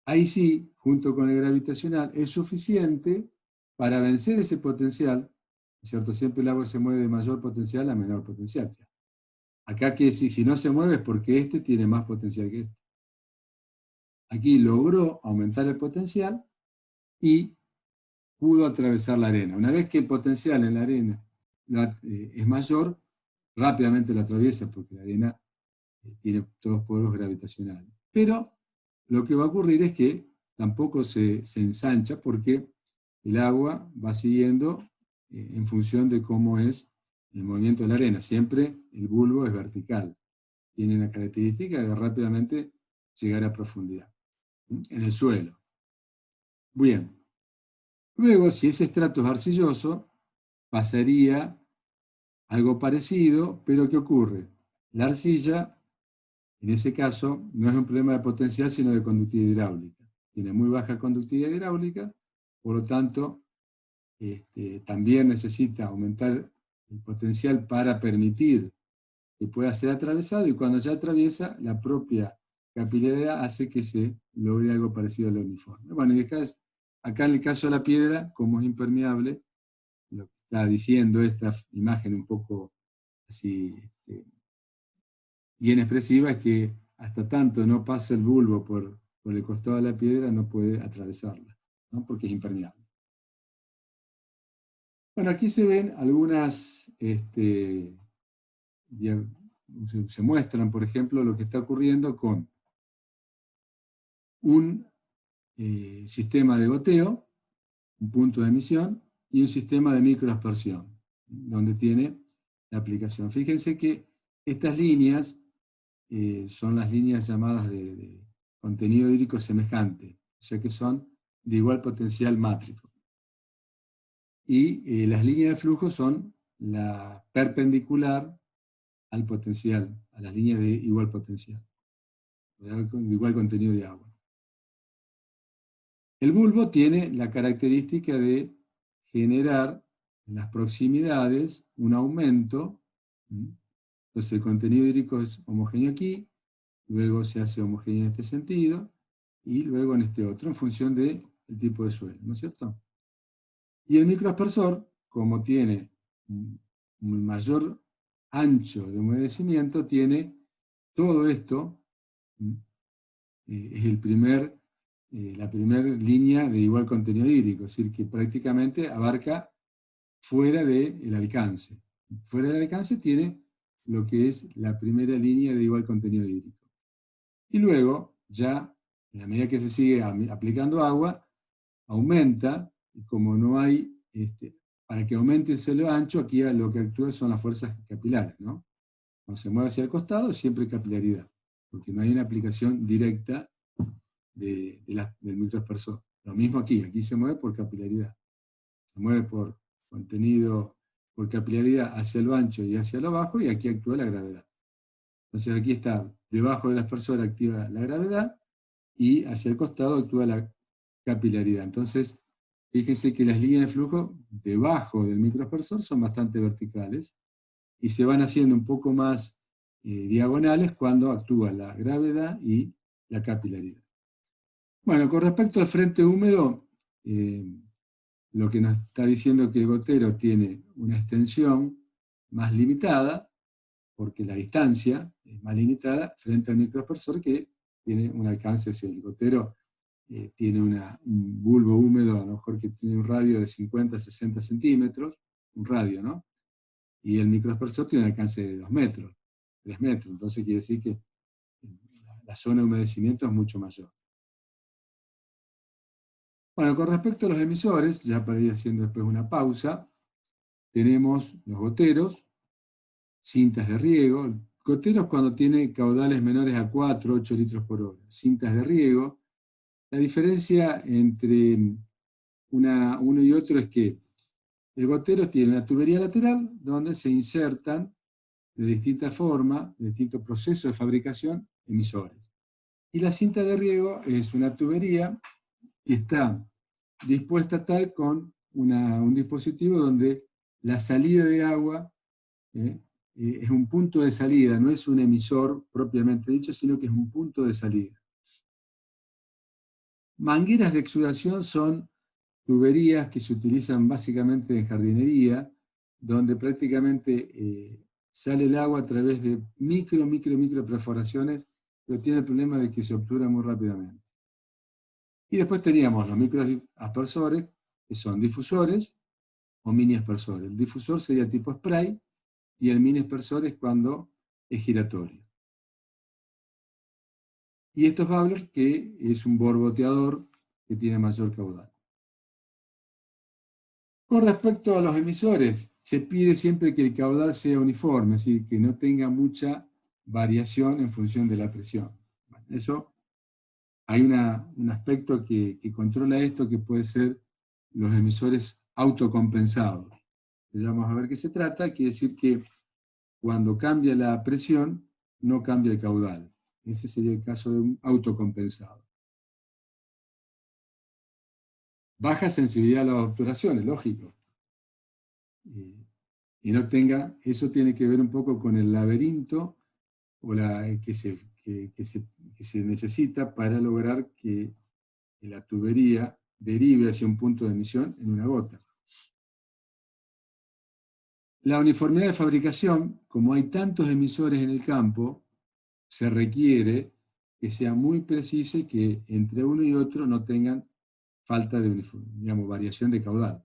ahí sí, junto con el gravitacional, es suficiente para vencer ese potencial, ¿cierto? Siempre el agua se mueve de mayor potencial a menor potencial. Acá que si no se mueve es porque este tiene más potencial que este. Aquí logró aumentar el potencial y pudo atravesar la arena. Una vez que el potencial en la arena es mayor, rápidamente la atraviesa porque la arena tiene todos poros gravitacionales. Pero lo que va a ocurrir es que tampoco se ensancha porque el agua va siguiendo en función de cómo es el movimiento de la arena. Siempre el bulbo es vertical. Tiene la característica de rápidamente llegar a profundidad en el suelo. Bien. Luego, si ese estrato es arcilloso, pasaría algo parecido, pero ¿qué ocurre? La arcilla, en ese caso, no es un problema de potencial, sino de conductividad hidráulica. Tiene muy baja conductividad hidráulica, por lo tanto, también necesita aumentar el potencial para permitir que pueda ser atravesado, y cuando ya atraviesa, la propia capilaridad hace que se logre algo parecido al uniforme. Bueno, y acá en el caso de la piedra, como es impermeable, lo que está diciendo esta imagen un poco así bien expresiva es que hasta tanto no pasa el bulbo por el costado de la piedra, no puede atravesarla, ¿no? Porque es impermeable. Bueno, aquí se ven algunas, se muestran, por ejemplo, lo que está ocurriendo con un sistema de goteo, un punto de emisión, y un sistema de microaspersión, donde tiene la aplicación. Fíjense que estas líneas son las líneas llamadas de contenido hídrico semejante, o sea que son de igual potencial mátrico. Y las líneas de flujo son la perpendicular al potencial, a las líneas de igual potencial, de igual contenido de agua. El bulbo tiene la característica de generar en las proximidades un aumento. Entonces el contenido hídrico es homogéneo aquí, luego se hace homogéneo en este sentido, y luego en este otro, en función del tipo de suelo, ¿no es cierto? Y el microaspersor, como tiene un mayor ancho de humedecimiento, tiene todo esto, es la primera línea de igual contenido hídrico, es decir, que prácticamente abarca fuera del alcance. Fuera del alcance tiene lo que es la primera línea de igual contenido hídrico. Y luego, ya, en la medida que se sigue aplicando agua, aumenta, y como no hay, para que aumente el cielo ancho, aquí lo que actúa son las fuerzas capilares, ¿no? Cuando se mueve hacia el costado, siempre capilaridad, porque no hay una aplicación directa del microaspersor. Lo mismo aquí se mueve por capilaridad. Se mueve por contenido, por capilaridad hacia lo ancho y hacia lo bajo, y aquí actúa la gravedad. Entonces aquí está, debajo del aspersor activa la gravedad, y hacia el costado actúa la capilaridad. Entonces, fíjense que las líneas de flujo debajo del microaspersor son bastante verticales, y se van haciendo un poco más diagonales cuando actúa la gravedad y la capilaridad. Bueno, con respecto al frente húmedo, lo que nos está diciendo es que el gotero tiene una extensión más limitada, porque la distancia es más limitada frente al microaspersor, que tiene un alcance hacia el gotero. Tiene un bulbo húmedo, a lo mejor que tiene un radio de 50 a 60 centímetros, un radio, ¿no? Y el microaspersor tiene un alcance de 2 metros, 3 metros, entonces quiere decir que la zona de humedecimiento es mucho mayor. Bueno, con respecto a los emisores, ya para ir haciendo después una pausa, tenemos los goteros, cintas de riego. Goteros cuando tiene caudales menores a 4, 8 litros por hora. Cintas de riego. La diferencia entre uno y otro es que el gotero tiene una tubería lateral donde se insertan de distinta forma, de distintos procesos de fabricación, emisores. Y la cinta de riego es una tubería que está dispuesta tal con un dispositivo donde la salida de agua es un punto de salida, no es un emisor propiamente dicho, sino que es un punto de salida. Mangueras de exudación son tuberías que se utilizan básicamente en jardinería, donde prácticamente sale el agua a través de micro perforaciones, pero tiene el problema de que se obtura muy rápidamente. Y después teníamos los microaspersores, que son difusores o mini aspersores. El difusor sería tipo spray, y el mini aspersor es cuando es giratorio. Y estos Babler, que es un borboteador que tiene mayor caudal. Con respecto a los emisores, se pide siempre que el caudal sea uniforme, es decir, que no tenga mucha variación en función de la presión. Bueno, eso, hay un aspecto que controla esto, que puede ser los emisores autocompensados. Ya vamos a ver qué se trata. Quiere decir que cuando cambia la presión, no cambia el caudal. Ese sería el caso de un autocompensado. Baja sensibilidad a las obturaciones, lógico. Y no tenga, eso tiene que ver un poco con el laberinto o que se necesita para lograr que la tubería derive hacia un punto de emisión en una gota. La uniformidad de fabricación, como hay tantos emisores en el campo, se requiere que sea muy precisa y que entre uno y otro no tengan falta de digamos, variación de caudal.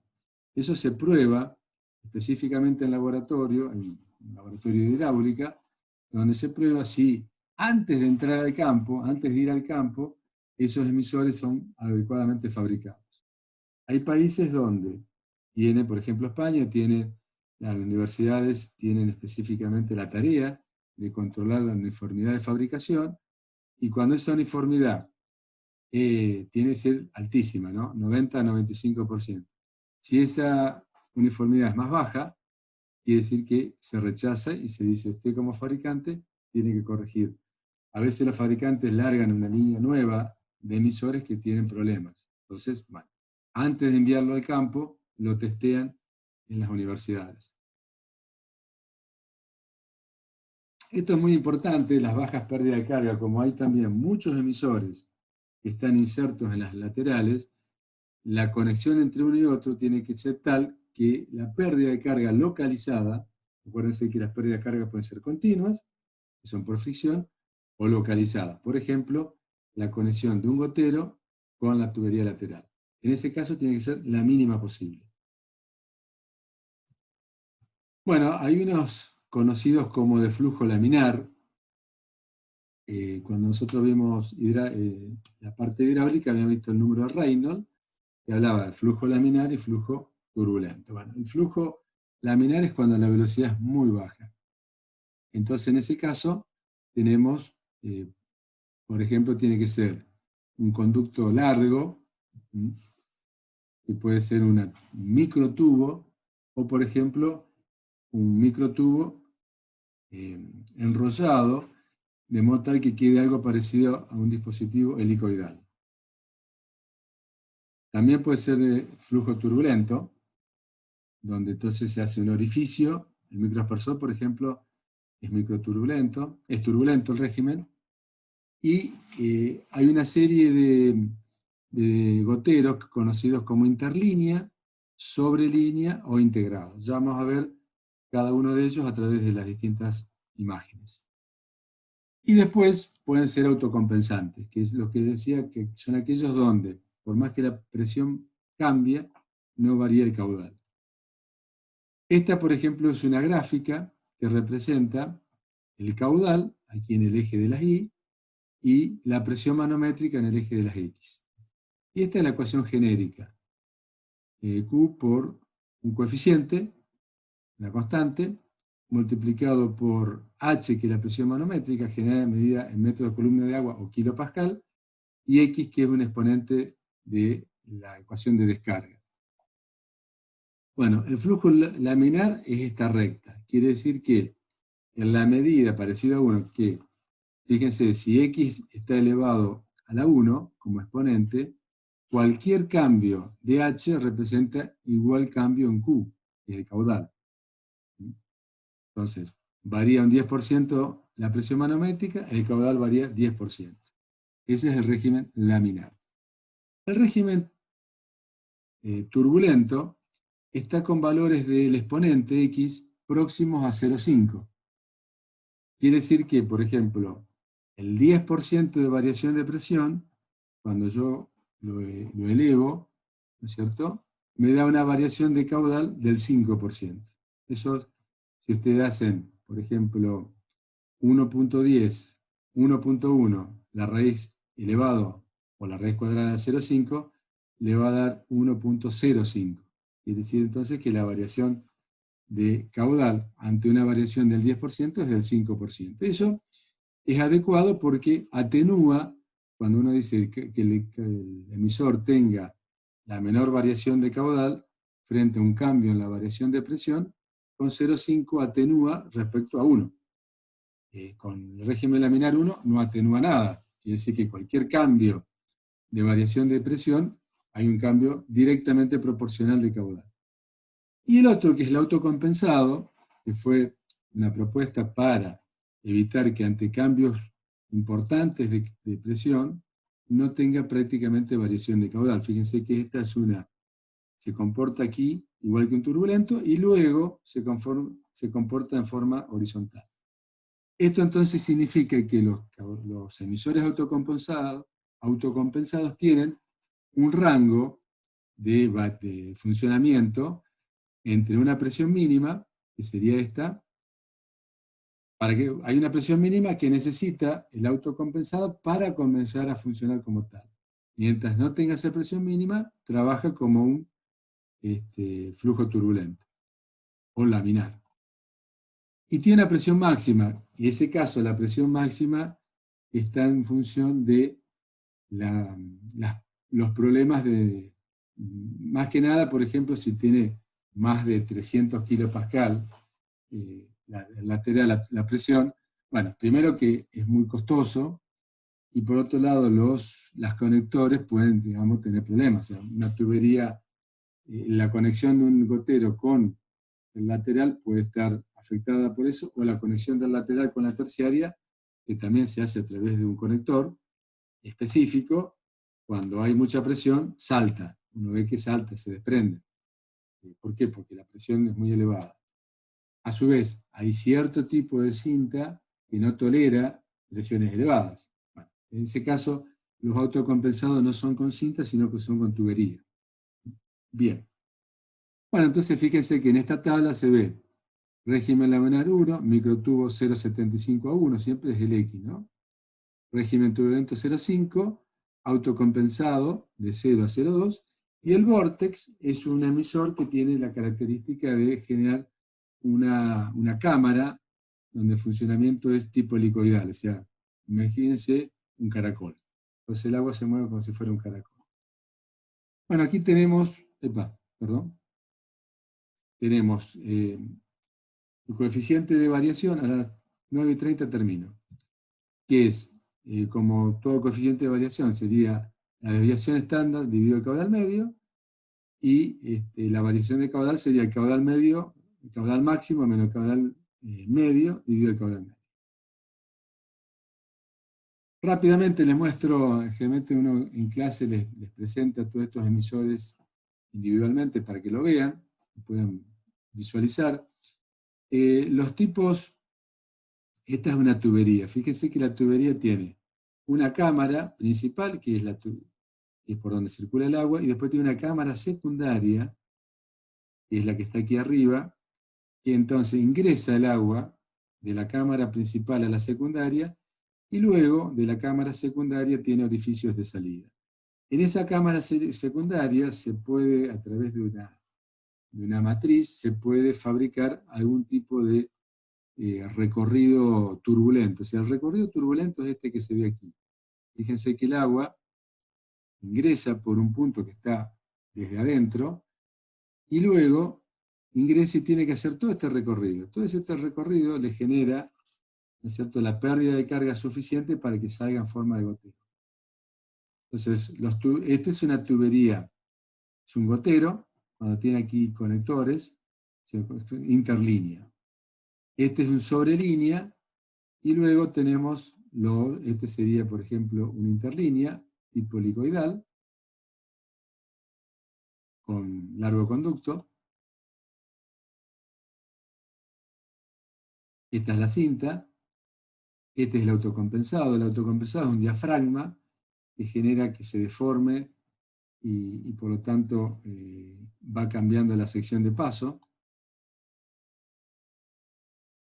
Eso se prueba específicamente en laboratorio, en un laboratorio de hidráulica, donde se prueba si antes de entrar al campo, antes de ir al campo, esos emisores son adecuadamente fabricados. Hay países donde tiene, por ejemplo España, las universidades tienen específicamente la tarea de controlar la uniformidad de fabricación, y cuando esa uniformidad tiene que ser altísima, ¿no? 90-95%. Si esa uniformidad es más baja, quiere decir que se rechaza y se dice, usted como fabricante tiene que corregir. A veces los fabricantes largan una línea nueva de emisores que tienen problemas. Entonces, bueno, antes de enviarlo al campo, lo testean en las universidades. Esto es muy importante, las bajas pérdidas de carga, como hay también muchos emisores que están insertos en las laterales, la conexión entre uno y otro tiene que ser tal que la pérdida de carga localizada, acuérdense que las pérdidas de carga pueden ser continuas, que son por fricción, o localizadas. Por ejemplo, la conexión de un gotero con la tubería lateral. En ese caso tiene que ser la mínima posible. Bueno, hay unos conocidos como de flujo laminar. Cuando nosotros vimos la parte hidráulica, habíamos visto el número de Reynolds, que hablaba de flujo laminar y flujo turbulento. Bueno, el flujo laminar es cuando la velocidad es muy baja. Entonces, en ese caso, tenemos, por ejemplo, tiene que ser un conducto largo, que puede ser un microtubo, o por ejemplo, un microtubo enrollado, de modo tal que quede algo parecido a un dispositivo helicoidal. También puede ser flujo turbulento, donde entonces se hace un orificio. El microaspersor, por ejemplo, es microturbulento, es turbulento el régimen, y hay una serie de goteros conocidos como interlínea, sobrelínea o integrados. Ya vamos a ver cada uno de ellos a través de las distintas imágenes. Y después pueden ser autocompensantes, que es lo que decía, que son aquellos donde, por más que la presión cambie, no varía el caudal. Esta, por ejemplo, es una gráfica que representa el caudal, aquí en el eje de las Y, y la presión manométrica en el eje de las X. Y esta es la ecuación genérica. Q por un coeficiente, una constante, multiplicado por H, que es la presión manométrica, generada en medida en metros de columna de agua o kilopascal, y X, que es un exponente de la ecuación de descarga. Bueno, el flujo laminar es esta recta. Quiere decir que en la medida parecida a 1, que, fíjense, si X está elevado a la 1 como exponente, cualquier cambio de H representa igual cambio en Q, que es el caudal. Entonces, varía un 10% la presión manométrica, el caudal varía 10%. Ese es el régimen laminar. El régimen turbulento está con valores del exponente X próximos a 0,5. Quiere decir que, por ejemplo, el 10% de variación de presión, cuando yo lo elevo, ¿no es cierto?, me da una variación de caudal del 5%. Eso, si ustedes hacen, por ejemplo, 1.10, 1.1, la raíz elevado o la raíz cuadrada de 0,5, le va a dar 1.05. Quiere decir entonces que la variación de caudal ante una variación del 10% es del 5%. Eso es adecuado porque atenúa, cuando uno dice que el emisor tenga la menor variación de caudal frente a un cambio en la variación de presión, con 0,5 atenúa respecto a 1. Con el régimen laminar 1 no atenúa nada. Quiere decir que cualquier cambio de variación de presión, hay un cambio directamente proporcional de caudal. Y el otro, que es el autocompensado, que fue una propuesta para evitar que ante cambios importantes de presión no tenga prácticamente variación de caudal. Fíjense que esta es se comporta aquí igual que un turbulento y luego se comporta en forma horizontal. Esto entonces significa que los emisores autocompensados tienen un rango de funcionamiento entre una presión mínima, que sería esta, hay una presión mínima que necesita el autocompensado para comenzar a funcionar como tal. Mientras no tenga esa presión mínima, trabaja como un flujo turbulento o laminar. Y tiene una presión máxima, y en ese caso la presión máxima está en función de los problemas más que nada, por ejemplo, si tiene más de 300 kilopascal, la presión, bueno, primero que es muy costoso, y por otro lado los conectores pueden, digamos, tener problemas. O sea, una tubería, la conexión de un gotero con el lateral puede estar afectada por eso, o la conexión del lateral con la terciaria, que también se hace a través de un conector específico. Cuando hay mucha presión, salta. Uno ve que salta, se desprende. ¿Por qué? Porque la presión es muy elevada. A su vez, hay cierto tipo de cinta que no tolera presiones elevadas. Bueno, en ese caso, los autocompensados no son con cinta, sino que son con tubería. Bien. Bueno, entonces fíjense que en esta tabla se ve régimen laminar 1, microtubo 0,75 a 1, siempre es el X, ¿no? Régimen turbulento 0,5, autocompensado de 0 a 0,2, y el vórtex es un emisor que tiene la característica de generar una cámara donde el funcionamiento es tipo helicoidal, o sea, imagínense un caracol. Entonces el agua se mueve como si fuera un caracol. Bueno, aquí tenemos, tenemos el coeficiente de variación, a las 9:30 termino, que es, como todo coeficiente de variación, sería la desviación estándar dividido el caudal medio, y la variación de caudal sería el caudal medio, el caudal máximo menos el caudal medio dividido el caudal medio. Rápidamente les muestro, generalmente uno en clase les presenta todos estos emisores individualmente para que lo vean, puedan visualizar. Los tipos, esta es una tubería. Fíjense que la tubería tiene una cámara principal, que es por donde circula el agua, y después tiene una cámara secundaria, que es la que está aquí arriba, que entonces ingresa el agua de la cámara principal a la secundaria, y luego de la cámara secundaria tiene orificios de salida. En esa cámara secundaria se puede, a través de una matriz, se puede fabricar algún tipo de recorrido turbulento. O sea, el recorrido turbulento es este que se ve aquí. Fíjense que el agua ingresa por un punto que está desde adentro, y luego ingresa y tiene que hacer todo este recorrido. Todo este recorrido le genera, ¿no es cierto?, la pérdida de carga suficiente para que salga en forma de gotero. Entonces, esta es una tubería, es un gotero, cuando tiene aquí conectores, interlínea. Este es un sobrelínea, y luego tenemos, este sería, por ejemplo, una interlínea tipo helicoidal, con largo conducto. Esta es la cinta. Este es el autocompensado. El autocompensado es un diafragma que genera que se deforme y por lo tanto va cambiando la sección de paso.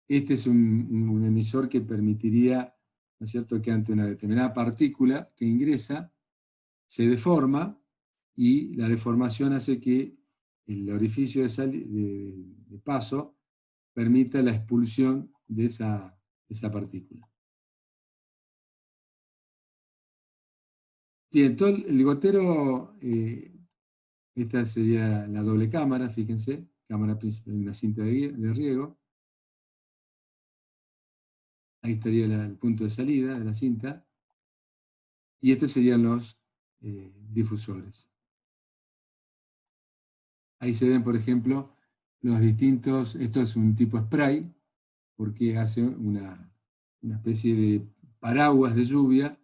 Este es un emisor que permitiría, ¿no es cierto?, que ante una determinada partícula que ingresa, se deforma, y la deformación hace que el orificio de paso permita la expulsión de esa partícula. Bien, todo el gotero Esta sería la doble cámara, fíjense, cámara principal, una cinta de riego. Ahí estaría el punto de salida de la cinta. Y estos serían los difusores. Ahí se ven, por ejemplo, los distintos, esto es un tipo spray, porque hace una especie de paraguas de lluvia,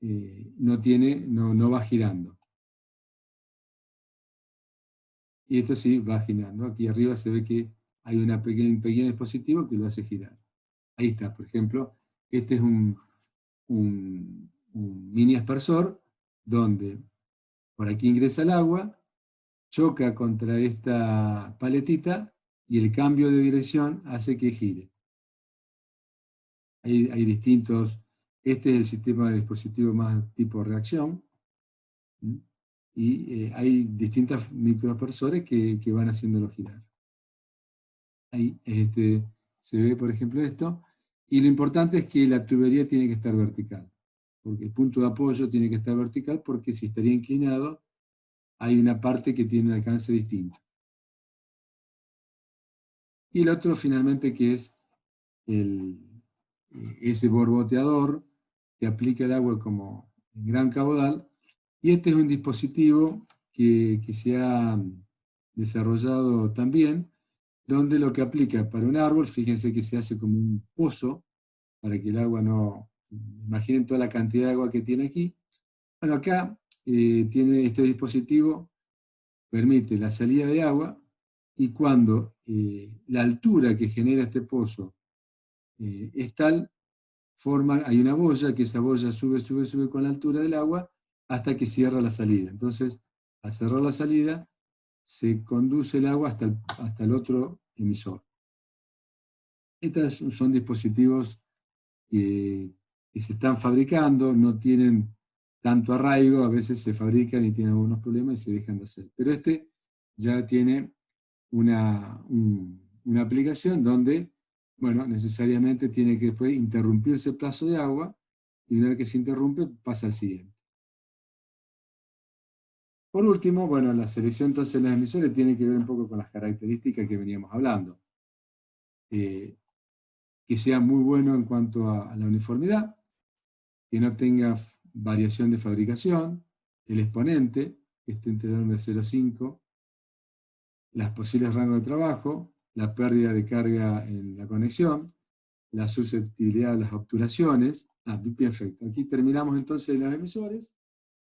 no va girando. Y esto sí va girando. Aquí arriba se ve que hay un pequeño dispositivo que lo hace girar. Ahí está, por ejemplo, este es un mini aspersor, donde por aquí ingresa el agua, choca contra esta paletita y el cambio de dirección hace que gire. Hay distintos, este es el sistema de dispositivo más tipo reacción, ¿sí? Y hay distintos microaspersores que van haciéndolo girar. Ahí se ve, por ejemplo, esto, y lo importante es que la tubería tiene que estar vertical, porque el punto de apoyo tiene que estar vertical, porque si estaría inclinado, hay una parte que tiene un alcance distinto. Y el otro, finalmente, que es ese borboteador que aplica el agua como en gran caudal. Y este es un dispositivo que se ha desarrollado también, donde lo que aplica para un árbol, fíjense que se hace como un pozo, para que el agua no... Imaginen toda la cantidad de agua que tiene aquí. Bueno, acá tiene este dispositivo, permite la salida de agua, y cuando la altura que genera este pozo es tal, hay una boya, que esa boya sube con la altura del agua hasta que cierra la salida. Entonces, al cerrar la salida, se conduce el agua hasta el otro emisor. Estos son dispositivos que se están fabricando, no tienen tanto arraigo, a veces se fabrican y tienen algunos problemas y se dejan de hacer. Pero este ya tiene una aplicación donde, bueno, necesariamente tiene que después interrumpirse el plazo de agua, y una vez que se interrumpe, pasa al siguiente. Por último, bueno, la selección entonces de los emisores tiene que ver un poco con las características que veníamos hablando. Que sea muy bueno en cuanto a la uniformidad, que no tenga variación de fabricación, el exponente, que esté entre el orden de 0,5, las posibles rangos de trabajo, la pérdida de carga en la conexión, la susceptibilidad a las obturaciones. Perfecto. Aquí terminamos entonces los emisores.